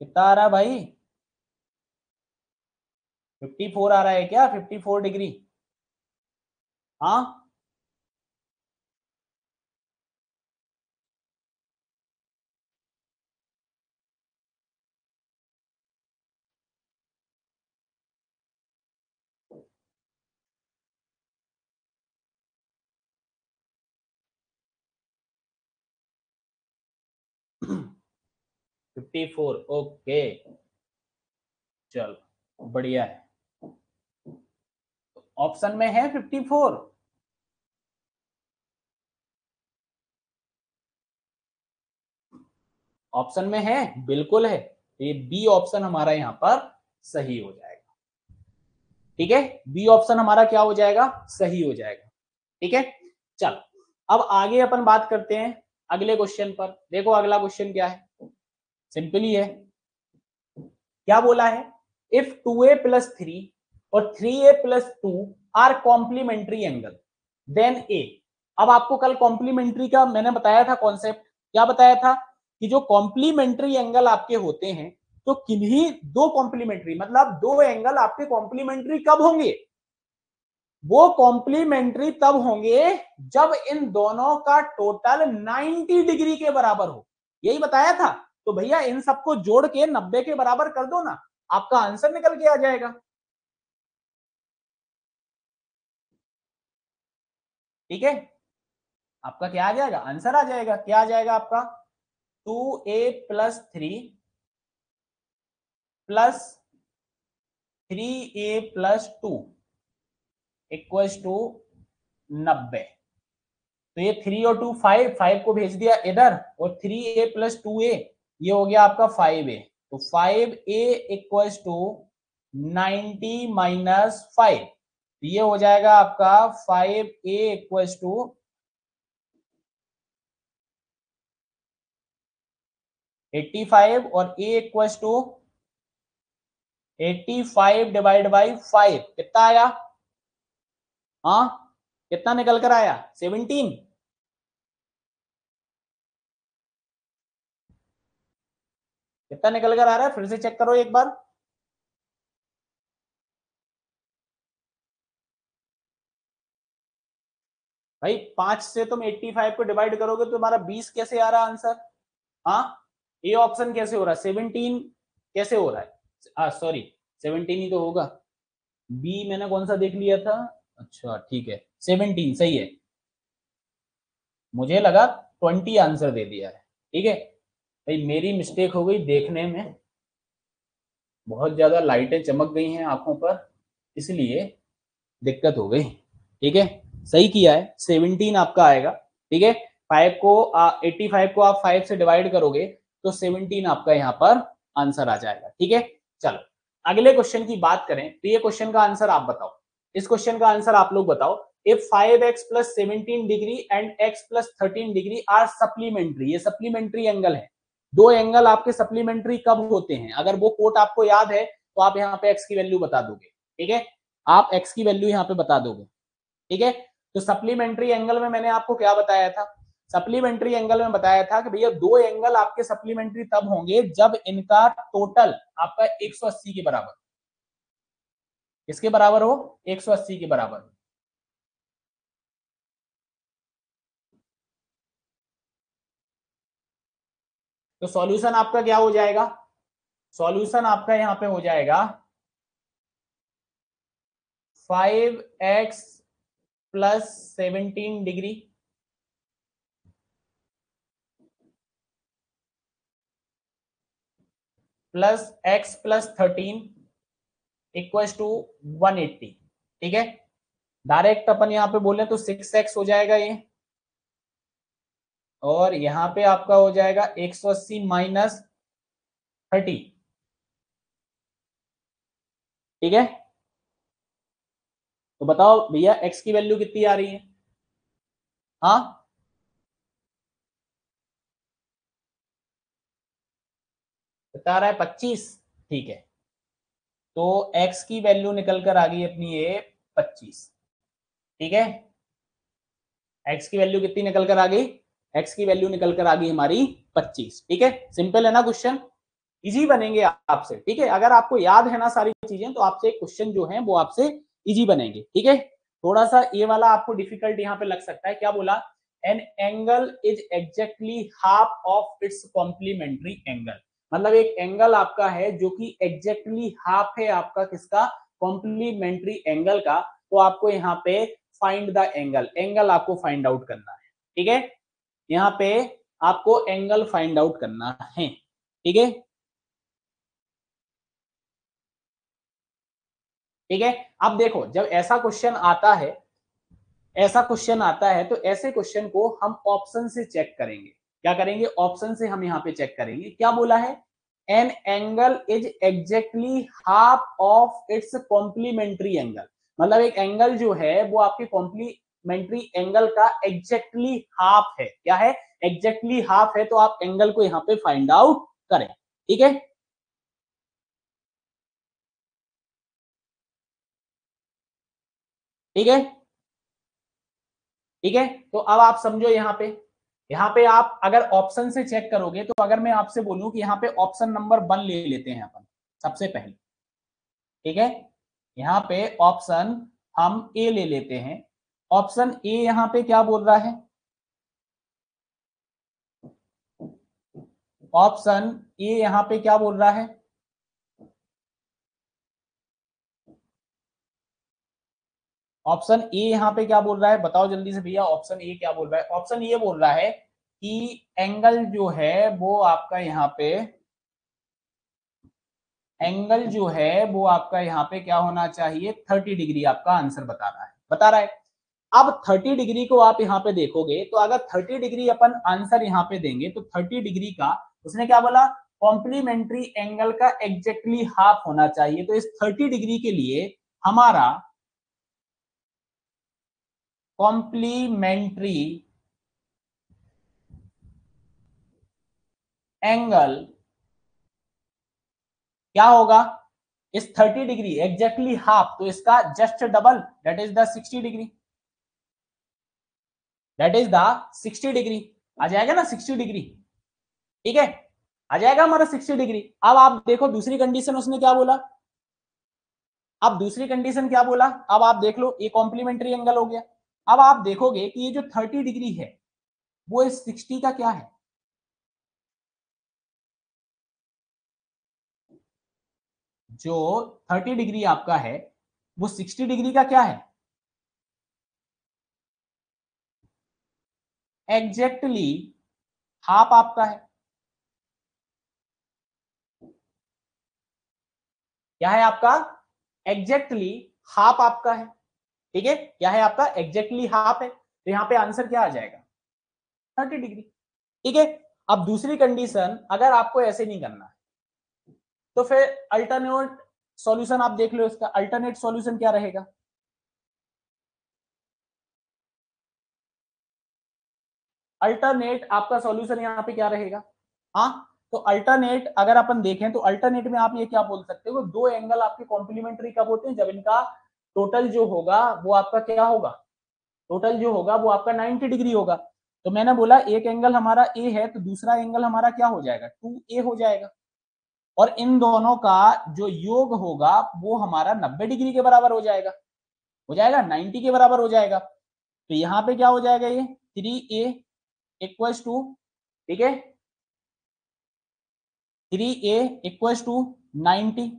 कितना आ रहा है भाई, 54 आ रहा है क्या, 54 डिग्री। हाँ फिफ्टी फोर, ओके चलो बढ़िया है। ऑप्शन में है 54, ऑप्शन में है, बिल्कुल है। ये बी ऑप्शन हमारा यहाँ पर सही हो जाएगा। ठीक है, बी ऑप्शन हमारा क्या हो जाएगा, सही हो जाएगा। ठीक है, चलो अब आगे अपन बात करते हैं अगले क्वेश्चन पर। देखो अगला क्वेश्चन क्या है, सिंपल ही है। क्या बोला है, इफ 2a प्लस 3 और 3a plus 2 are complementary angle then A. अब आपको कल कॉम्प्लीमेंट्री का मैंने बताया था कॉन्सेप्ट, क्या बताया था कि जो कॉम्प्लीमेंट्री एंगल आपके होते हैं, तो किन्हीं दो कॉम्प्लीमेंट्री मतलब दो एंगल आपके कॉम्प्लीमेंट्री कब होंगे, वो कॉम्प्लीमेंट्री तब होंगे जब इन दोनों का टोटल 90 डिग्री के बराबर हो। यही बताया था। तो भैया इन सबको जोड़ के 90 के बराबर कर दो ना, आपका आंसर निकल के आ जाएगा। ठीक है, आपका क्या आ जाएगा, आंसर आ जाएगा। क्या आ जाएगा आपका, 2a+3 plus 3a+2 equals to 90। तो ये 3 और 2 5, 5 को भेज दिया इधर, और 3a+2a ये हो गया आपका 5a। तो 5a इक्वल्स टू 90 माइनस 5, तो ये हो जाएगा आपका 5a इक्वल्स टू 85, और a equals to 85 divide by 5 कितना आया। हाँ कितना निकल कर आया, 17। कितना निकल कर आ रहा है, फिर से चेक करो एक बार। भाई 5 से तुम 85 को डिवाइड करोगे तो तुम्हारा 20 कैसे आ रहा है आंसर। हाँ ए ऑप्शन कैसे हो रहा है, 17 कैसे हो रहा है, हाँ सॉरी 17 ही तो होगा। बी मैंने कौन सा देख लिया था, अच्छा ठीक है 17 सही है। मुझे लगा 20 आंसर दे दिया है। ठीक है भाई, मेरी मिस्टेक हो गई देखने में, बहुत ज्यादा लाइटें चमक गई हैं आंखों पर, इसलिए दिक्कत हो गई। ठीक है, सही किया है, 17 आपका आएगा। ठीक है, 5 को 85 को आप 5 से डिवाइड करोगे तो 17 आपका यहाँ पर आंसर आ जाएगा। ठीक है, चलो अगले क्वेश्चन की बात करें, तो ये क्वेश्चन का आंसर आप बताओ। इस क्वेश्चन का आंसर आप लोग बताओ। If 5x plus 17 degree and x plus 13 degree are supplementary, ये सप्लीमेंट्री एंगल है। दो एंगल आपके सप्लीमेंट्री कब होते हैं, अगर वो कोट आपको याद है तो आप यहाँ पे x की वैल्यू बता दोगे। ठीक है, आप x की वैल्यू यहाँ पे बता दोगे। ठीक है, तो सप्लीमेंट्री एंगल में मैंने आपको क्या बताया था, सप्लीमेंट्री एंगल में बताया था कि भैया दो एंगल आपके सप्लीमेंट्री तब होंगे जब इनका टोटल आपका 180 के बराबर, किसके बराबर हो, 180 के बराबर। तो सॉल्यूशन आपका क्या हो जाएगा, सॉल्यूशन आपका यहां पे हो जाएगा 5x plus 17 degree plus x plus 13 equal to 180। ठीक है, डायरेक्ट अपन यहां पे बोले तो 6x हो जाएगा ये, और यहां पे आपका हो जाएगा 180 माइनस 30। ठीक है, तो बताओ भैया x की वैल्यू कितनी आ रही है? हाँ, बता रहा है 25। ठीक है, तो x की वैल्यू निकल कर आ गई अपनी ये 25। ठीक है, x की वैल्यू कितनी निकल कर आ गई? x की वैल्यू निकल कर आ गई हमारी 25। ठीक है, सिंपल है ना क्वेश्चन, इजी बनेंगे आपसे। ठीक है, अगर आपको याद है ना सारी चीजें तो आपसे क्वेश्चन जो है वो आपसे इजी बनेंगे। ठीक है, थोड़ा सा ये वाला आपको डिफिकल्ट यहाँ पे लग सकता है। क्या बोला? An angle is exactly half of its complementary angle. मतलब एक एंगल आपका है जो कि एग्जैक्टली हाफ है आपका किसका? कॉम्प्लीमेंट्री एंगल का। तो आपको यहाँ पे फाइंड द एंगल, एंगल आपको फाइंड आउट करना है। ठीक है, यहाँ पे आपको एंगल फाइंड आउट करना है। ठीक है, ठीक है, अब देखो जब ऐसा क्वेश्चन आता है, ऐसा क्वेश्चन आता है तो ऐसे क्वेश्चन को हम ऑप्शन से चेक करेंगे। क्या करेंगे? ऑप्शन से हम यहाँ पे चेक करेंगे। क्या बोला है? An angle is exactly half of its complementary angle. मतलब एक एंगल जो है वो आपके कॉम्प्लीमेंट्री एंगल का एग्जैक्टली हाफ है। क्या है? एग्जैक्टली हाफ है। तो आप एंगल को यहाँ पे फाइंड आउट करें। ठीक है, ठीक है, ठीक है, तो अब आप समझो यहाँ पे आप अगर ऑप्शन से चेक करोगे तो अगर मैं आपसे बोलूं कि यहाँ पे ऑप्शन नंबर 1 ले लेते हैं अपन सबसे पहले। ठीक है, यहाँ पे ऑप्शन हम ए ले लेते हैं। ऑप्शन ए यहाँ पे क्या बोल रहा है? ऑप्शन ए यहाँ पे क्या बोल रहा है? ऑप्शन ए यहाँ पे क्या बोल रहा है? बताओ जल्दी से भैया, ऑप्शन ए क्या बोल रहा है? ऑप्शन ए बोल रहा है कि एंगल जो है वो आपका यहाँ पे, एंगल जो है वो आपका यहाँ पे क्या होना चाहिए? 30 डिग्री आपका आंसर बता रहा है, बता रहा है। अब 30 डिग्री को आप यहाँ पे देखोगे तो अगर 30 डिग्री अपन आंसर यहाँ पे देंगे तो 30 डिग्री का उसने क्या बोला? कॉम्प्लीमेंट्री एंगल का एग्जैक्टली हाफ होना चाहिए। तो इस 30 डिग्री के लिए हमारा कॉम्प्लीमेंट्री एंगल क्या होगा? इस 30 डिग्री एग्जैक्टली हाफ, तो इसका just double, that is the 60 degree, that is the 60 degree. आ जाएगा ना 60 डिग्री? ठीक है, आ जाएगा हमारा 60 डिग्री। अब आप देखो दूसरी कंडीशन उसने क्या बोला। अब दूसरी कंडीशन क्या बोला? अब आप देख लो, ये कॉम्प्लीमेंट्री एंगल हो गया। अब आप देखोगे कि ये जो 30 डिग्री है वो इस 60 का क्या है? जो 30 डिग्री आपका है वो 60 डिग्री का क्या है? एग्जैक्टली हाफ आपका है। क्या है आपका? एग्जैक्टली हाफ आपका है। ठीक है, क्या है आपका? एग्जैक्टली हाफ है। तो यहां पे आंसर क्या आ जाएगा? 30 डिग्री। ठीक है, अब दूसरी कंडीशन अगर आपको ऐसे नहीं करना है तो फिर अल्टरनेट सॉल्यूशन आप देख लो। इसका अल्टरनेट सॉल्यूशन क्या रहेगा? अल्टरनेट आपका सॉल्यूशन यहाँ पे क्या रहेगा? हाँ, तो अल्टरनेट अगर अपन देखें तो अल्टरनेट में आप ये क्या बोल सकते हो? दो एंगल आपके कॉम्प्लीमेंट्री कब होते हैं? जब इनका टोटल जो होगा वो आपका क्या होगा? टोटल जो होगा वो आपका 90 डिग्री होगा। तो मैंने बोला एक एंगल हमारा ए है तो दूसरा एंगल हमारा क्या हो जाएगा? 2a हो जाएगा। और इन दोनों का जो योग होगा वो हमारा 90 डिग्री के बराबर हो जाएगा। हो जाएगा 90 के बराबर हो जाएगा। तो यहाँ पे क्या हो जाएगा? ये 3a इक्वल्स टू, ठीक है, 3a इक्वल्स टू 90।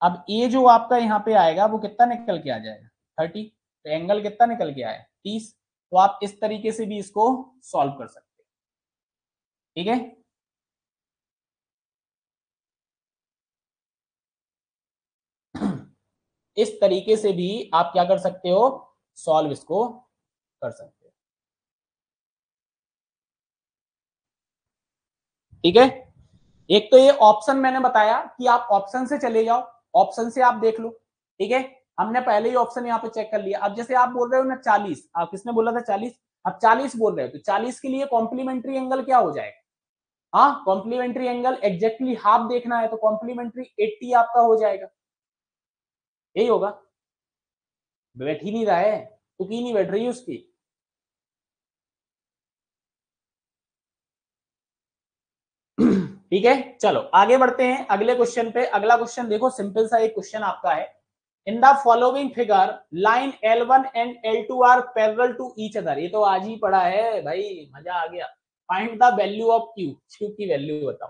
अब ए जो आपका यहाँ पे आएगा वो कितना निकल के आ जाएगा? 30। तो एंगल कितना निकल के आया? 30। तो आप इस तरीके से भी इसको सॉल्व कर सकते हैं। ठीक है, इस तरीके से भी आप क्या कर सकते हो, सॉल्व इसको कर सकते हो। ठीक है, एक तो ये ऑप्शन मैंने बताया कि आप ऑप्शन से चले जाओ, ऑप्शन से आप देख लो। ठीक है, हमने पहले ही ऑप्शन यहाँ पे चेक कर लिया। अब जैसे आप बोल रहे हो ना 40, आप किसने बोला था 40, अब 40 बोल रहे हो तो 40 के लिए कॉम्प्लीमेंट्री एंगल क्या हो जाएगा, हाँ कॉम्प्लीमेंट्री एंगल एग्जैक्टली हाफ देखना है तो कॉम्प्लीमेंट्री 80 आपका हो जाएगा, यही होगा। बैठ ही नहीं रहा है, तुकी नहीं बैठ रही है उसकी। ठीक है, चलो आगे बढ़ते हैं अगले क्वेश्चन पे। अगला क्वेश्चन देखो, सिंपल सा एक क्वेश्चन आपका है। In the following figure line L1 and L2 are parallel to each other. ये तो आज ही पढ़ा है भाई, मजा आ गया। Find the value of Q, Q की वैल्यू बताओ।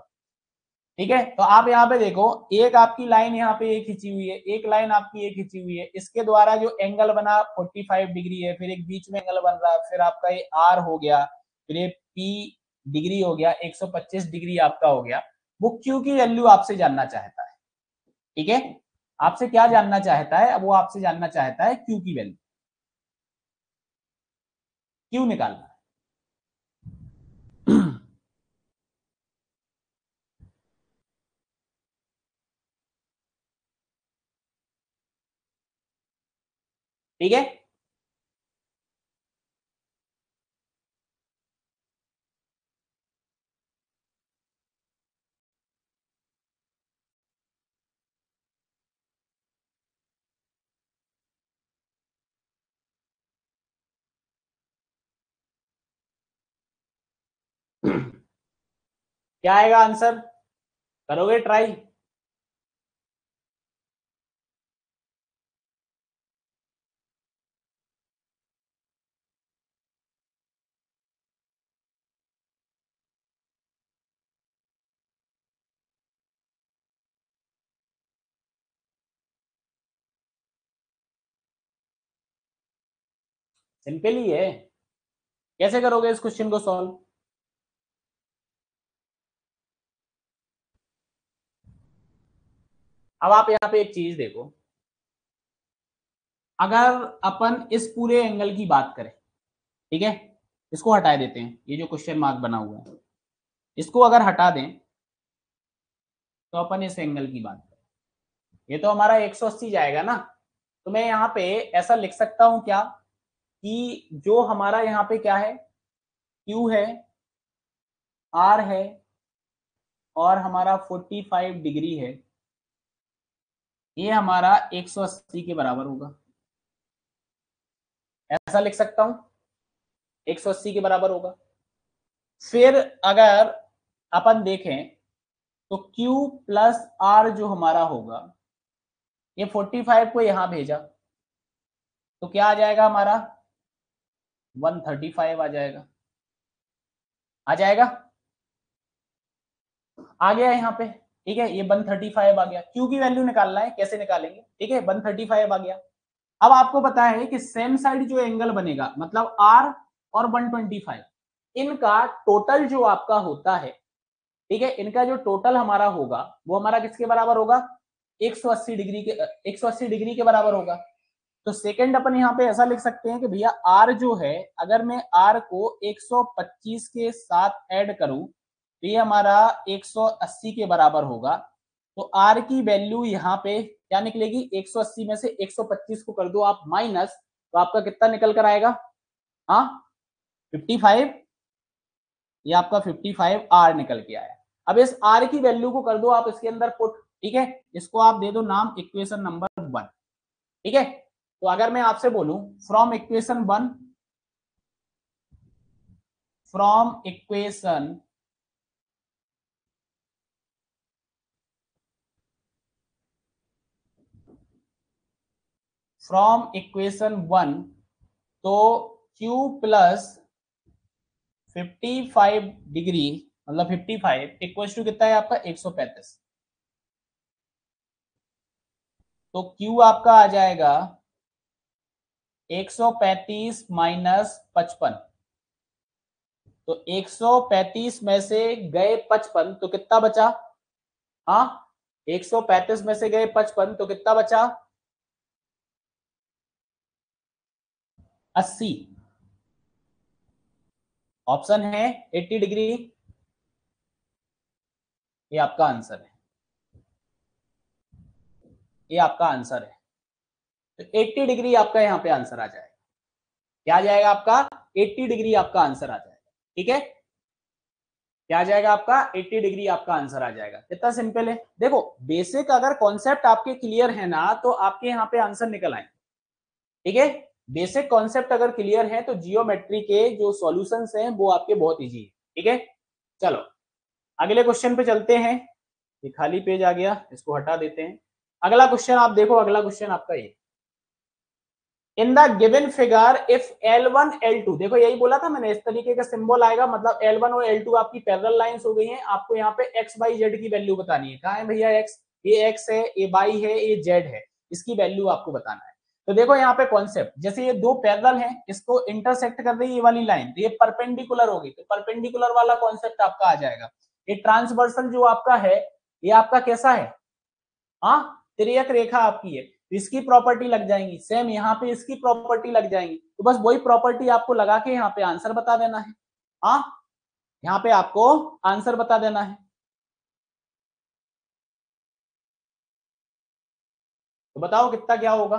ठीक है, तो आप यहाँ पे देखो, एक आपकी लाइन यहाँ पे एक खिंची हुई है, एक लाइन आपकी एक खिंची हुई है, इसके द्वारा जो एंगल बना 45 डिग्री है, फिर एक बीच में एंगल बन रहा है, फिर आपका ये आर हो गया, फिर ये पी डिग्री हो गया, 125 डिग्री आपका हो गया। वो क्यू की वैल्यू आपसे जानना चाहता है। ठीक है, आपसे क्या जानना चाहता है, अब वो आपसे जानना चाहता है क्यू की वैल्यू, क्यू निकालना है। ठीक है, क्या आएगा आंसर, करोगे ट्राई। सिंपल ही है, कैसे करोगे इस क्वेश्चन को सॉल्व। अब आप यहाँ पे एक चीज देखो, अगर अपन इस पूरे एंगल की बात करें, ठीक है, इसको हटा देते हैं, ये जो क्वेश्चन मार्क बना हुआ है इसको अगर हटा दें तो अपन इस एंगल की बात करें, ये तो हमारा 180 जाएगा ना। तो मैं यहाँ पे ऐसा लिख सकता हूं क्या, कि जो हमारा यहाँ पे क्या है, Q है, R है, और हमारा 45 डिग्री है, ये हमारा 180 के बराबर होगा। ऐसा लिख सकता हूं, 180 के बराबर होगा। फिर अगर अपन देखें तो Q प्लस R जो हमारा होगा, ये 45 को यहां भेजा तो क्या आ जाएगा हमारा, 135 आ जाएगा, आ जाएगा, आ गया यहाँ पे। ठीक है, ये 135 आ गया। क्यू की वैल्यू निकालना है, कैसे निकालेंगे, ठीक है, 135 आ गया। अब आपको पता है कि सेम साइड जो एंगल बनेगा, मतलब आर और 125, इनका टोटल जो आपका होता है, ठीक है, इनका जो टोटल हमारा होगा वो हमारा किसके बराबर होगा, 180 डिग्री के, 180 डिग्री के बराबर होगा। तो सेकंड अपन यहाँ पे ऐसा लिख सकते हैं कि भैया आर जो है, अगर मैं आर को 125 के साथ ऐड करूं तो ये हमारा 180 के बराबर होगा। तो आर की वैल्यू यहाँ पे क्या निकलेगी, 180 में से 125 को कर दो आप माइनस, तो आपका कितना निकल कर आएगा, हाँ 55, ये आपका 55 आर निकल के आया। अब इस आर की वैल्यू को कर दो आप इसके अंदर पुट, ठीक है, इसको आप दे दो नाम इक्वेशन नंबर 1। ठीक है, तो अगर मैं आपसे बोलूं from equation 1, from equation from equation 1, तो Q प्लस 55 डिग्री, मतलब 55 इक्वल टू कितना है आपका 135। तो Q आपका आ जाएगा 135 माइनस 55। तो 135 में से गए 55 तो कितना बचा, हाँ 135 में से गए 55 तो कितना बचा 80, ऑप्शन है 80 डिग्री, ये आपका आंसर है, ये आपका आंसर है। तो 80 डिग्री आपका यहाँ पे आंसर आ जाएगा। क्या आ जाएगा आपका? 80 डिग्री आपका आंसर आ जाएगा। ठीक है, क्या आ जाएगा आपका? 80 डिग्री आपका आंसर आ जाएगा। कितना सिंपल है। देखो बेसिक अगर कॉन्सेप्ट आपके क्लियर है ना तो आपके यहाँ पे आंसर निकल आए। ठीक है, बेसिक कॉन्सेप्ट अगर क्लियर है तो जियोमेट्री के जो सॉल्यूशंस हैं वो आपके बहुत इजी है। ठीक है, चलो अगले क्वेश्चन पे चलते हैं। ये खाली पेज आ गया, इसको हटा देते हैं। अगला क्वेश्चन आप देखो, अगला क्वेश्चन आपका ये, in the given figure if L1 L2, देखो यही बोला था मैंने, इस तरीके का सिंबल आएगा मतलब L1 और L2 आपकी पैरेलल लाइंस हो गई हैं। आपको यहाँ पे x y z की वैल्यू बतानी है। कहाँ है भैया x? ये x है, ये y है, ये z है, इसकी वैल्यू आपको बताना है। तो देखो यहाँ पे कॉन्सेप्ट, जैसे ये दो पैरेलल हैं, इसको इंटरसेक्ट कर रही है ये वाली लाइन, तो ये परपेंडिकुलर होगी, तो परपेंडिकुलर वाला कॉन्सेप्ट आपका आ जाएगा। ये ट्रांसवर्सल जो आपका है, ये आपका कैसा है? हाँ, तिर्यक रेखा आपकी है, इसकी प्रॉपर्टी लग जाएंगी। सेम यहाँ पे इसकी प्रॉपर्टी लग जाएंगी, तो बस वही प्रॉपर्टी आपको लगा के यहाँ पे आंसर बता देना है। हाँ, यहाँ पे आपको आंसर बता देना है। तो बताओ कितना क्या होगा।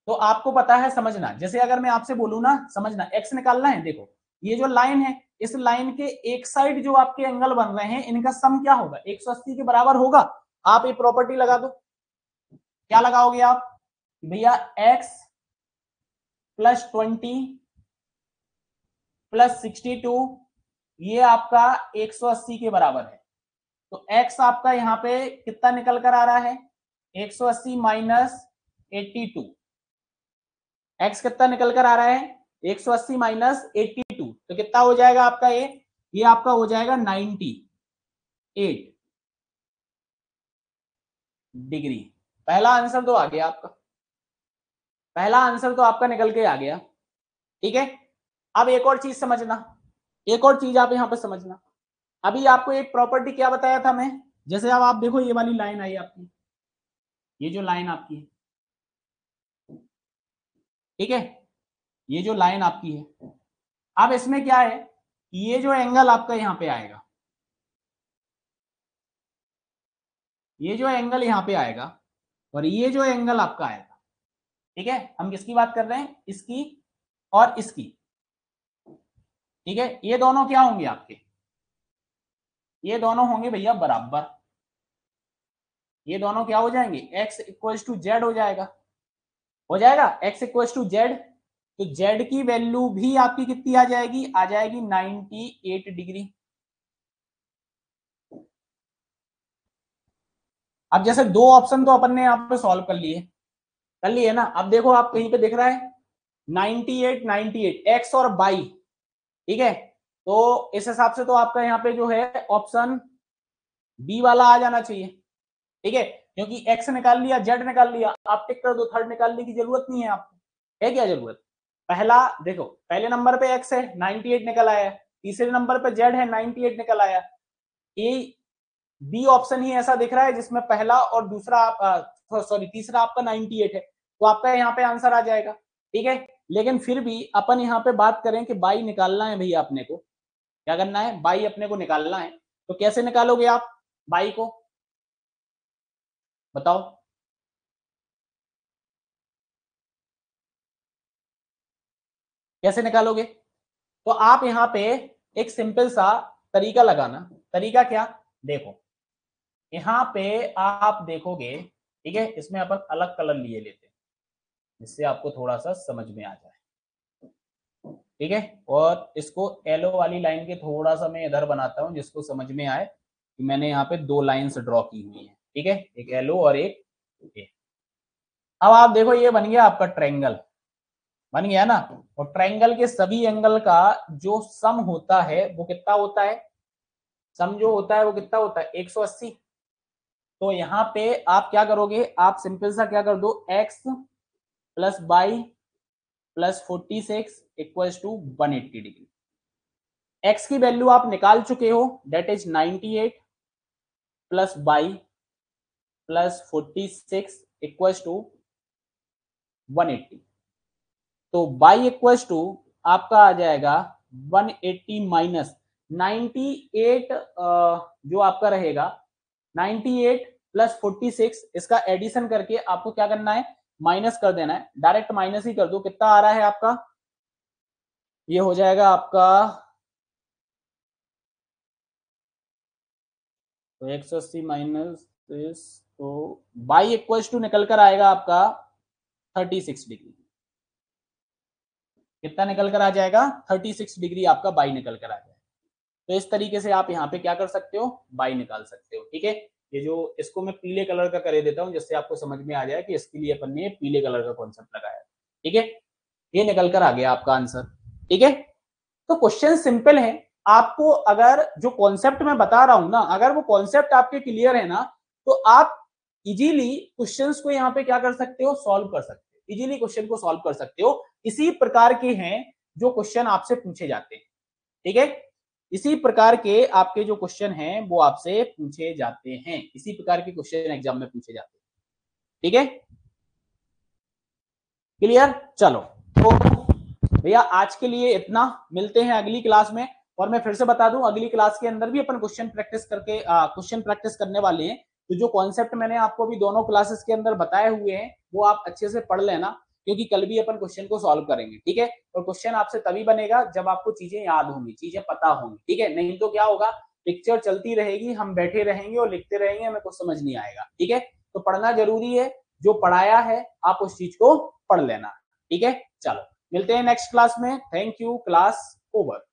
तो आपको पता है समझना, जैसे अगर मैं आपसे बोलूं ना, समझना, एक्स निकालना है। देखो ये जो लाइन है, इस लाइन के एक साइड जो आपके एंगल बन रहे हैं, इनका सम क्या होगा? 180 के बराबर होगा। आप ये प्रॉपर्टी लगा दो। क्या लगाओगे आप? भैया एक्स प्लस 20 प्लस 62, ये आपका 180 के बराबर है। तो x आपका यहाँ पे कितना निकल कर आ रहा है? 180 माइनस 82। x कितना निकल कर आ रहा है? 180 माइनस 82, तो कितना हो जाएगा आपका? ये आपका हो जाएगा 98 डिग्री। पहला आंसर तो आ गया आपका, पहला आंसर तो आपका निकल के आ गया। ठीक है, अब एक और चीज समझना, एक और चीज आप यहां पे समझना। अभी आपको एक प्रॉपर्टी क्या बताया था मैं, जैसे अब आप देखो ये वाली लाइन आई आपकी, ये जो लाइन आपकी है, ठीक है, ये जो लाइन आपकी है, अब इसमें क्या है, ये जो एंगल आपका यहां पे आएगा, ये जो एंगल यहां पे आएगा और ये जो एंगल आपका आएगा, ठीक है, हम किसकी बात कर रहे हैं? इसकी और इसकी। ठीक है, ये दोनों क्या होंगे आपके? ये दोनों होंगे भैया बराबर। ये दोनों क्या हो जाएंगे? x इक्वल टू जेड हो जाएगा, हो जाएगा x इक्वल टू जेड। तो z की वैल्यू भी आपकी कितनी आ जाएगी? आ जाएगी 98 डिग्री। अब जैसे दो ऑप्शन तो अपन ने यहाँ पे सॉल्व कर लिए ना। अब देखो आप कहीं पे दिख रहा है 98 98 x और y, ठीक है, तो इस हिसाब से तो आपका यहाँ पे जो है ऑप्शन बी वाला आ जाना चाहिए। ठीक है, क्योंकि x निकाल लिया, z निकाल लिया, आप टिक कर दो, थर्ड निकालने की जरूरत नहीं है आपको। है क्या जरूरत? पहला देखो, पहले नंबर पे x है 98 निकल आया, तीसरे नंबर पे z है 98 निकल आया। ए बी ऑप्शन ही ऐसा दिख रहा है जिसमें पहला और दूसरा सॉरी तीसरा आपका 98 है, तो आपका यहाँ पे आंसर आ जाएगा। ठीक है, लेकिन फिर भी अपन यहाँ पे बात करें कि बाई निकालना है भैया, अपने को क्या करना है? बाई अपने को निकालना है। तो कैसे निकालोगे आप बाई को, बताओ? कैसे निकालोगे? तो आप यहाँ पे एक सिंपल सा तरीका लगाना। तरीका क्या? देखो यहाँ पे आप देखोगे, ठीक है, इसमें अपन अलग कलर लिए लेते हैं जिससे आपको थोड़ा सा समझ में आ जाए। ठीक है, और इसको एलो वाली लाइन के थोड़ा सा मैं इधर बनाता हूं जिसको समझ में आए कि मैंने यहाँ पे दो लाइंस ड्रॉ की हुई है। ठीक है, एक एलो और एक ए। अब आप देखो ये बन गया आपका ट्रायंगल, बन गया ना। और ट्रायंगल के सभी एंगल का जो सम होता है वो कितना होता है? सम जो होता है वो कितना होता है? 180। तो यहाँ पे आप क्या करोगे? आप सिंपल सा क्या कर दो, x plus y plus 46 equal to 180 degree. x की वैल्यू आप निकाल चुके हो, that is 98 plus y plus 46 equal to 180। तो y इक्वल टू आपका आ जाएगा 180 माइनस 98 जो आपका रहेगा 98 प्लस 46, इसका एडिशन करके आपको क्या करना है, माइनस कर देना है। डायरेक्ट माइनस ही कर दो, कितना आ रहा है आपका, ये हो जाएगा आपका तो 180 माइनस दिस, तो y इक्वल टू निकल कर आएगा आपका 36 डिग्री। कितना निकल कर आ जाएगा, 36 डिग्री आपका बाई निकल कर आ जाएगा। तो इस तरीके से आप यहाँ पे क्या कर सकते हो, बाई निकाल सकते हो। ठीक है, ये जो इसको मैं पीले कलर का कर देता हूँ जिससे आपको समझ में आ जाए कि इसके लिए अपन ने पीले कलर का कॉन्सेप्ट लगाया। ठीक है, ये निकल कर आ गया आपका आंसर। ठीक है, तो क्वेश्चन सिंपल है। आपको अगर जो कॉन्सेप्ट मैं बता रहा हूं ना, अगर वो कॉन्सेप्ट आपके क्लियर है ना, तो आप इजीली क्वेश्चंस को यहाँ पे क्या कर सकते हो, सॉल्व कर सकते हो, इजीली क्वेश्चन को सॉल्व कर सकते हो। इसी प्रकार के हैं जो क्वेश्चन आपसे पूछे जाते हैं। ठीक है, इसी प्रकार के आपके जो क्वेश्चन हैं वो आपसे पूछे जाते हैं, इसी प्रकार के क्वेश्चन एग्जाम में पूछे जाते हैं। ठीक है, क्लियर। चलो तो भैया आज के लिए इतना, मिलते हैं अगली क्लास में। और मैं फिर से बता दूं, अगली क्लास के अंदर भी अपन क्वेश्चन प्रैक्टिस करके क्वेश्चन प्रैक्टिस करने वाले हैं। तो जो कॉन्सेप्ट मैंने आपको अभी दोनों क्लासेस के अंदर बताए हुए हैं वो आप अच्छे से पढ़ लेना, क्योंकि कल भी अपन क्वेश्चन को सॉल्व करेंगे। ठीक है, और क्वेश्चन आपसे तभी बनेगा जब आपको चीजें याद होंगी, चीजें पता होंगी। ठीक है, नहीं तो क्या होगा, पिक्चर चलती रहेगी, हम बैठे रहेंगे और लिखते रहेंगे, हमें कुछ समझ नहीं आएगा। ठीक है, तो पढ़ना जरूरी है, जो पढ़ाया है आप उस चीज को पढ़ लेना। ठीक है, चलो मिलते हैं नेक्स्ट क्लास में। Thank you, class over.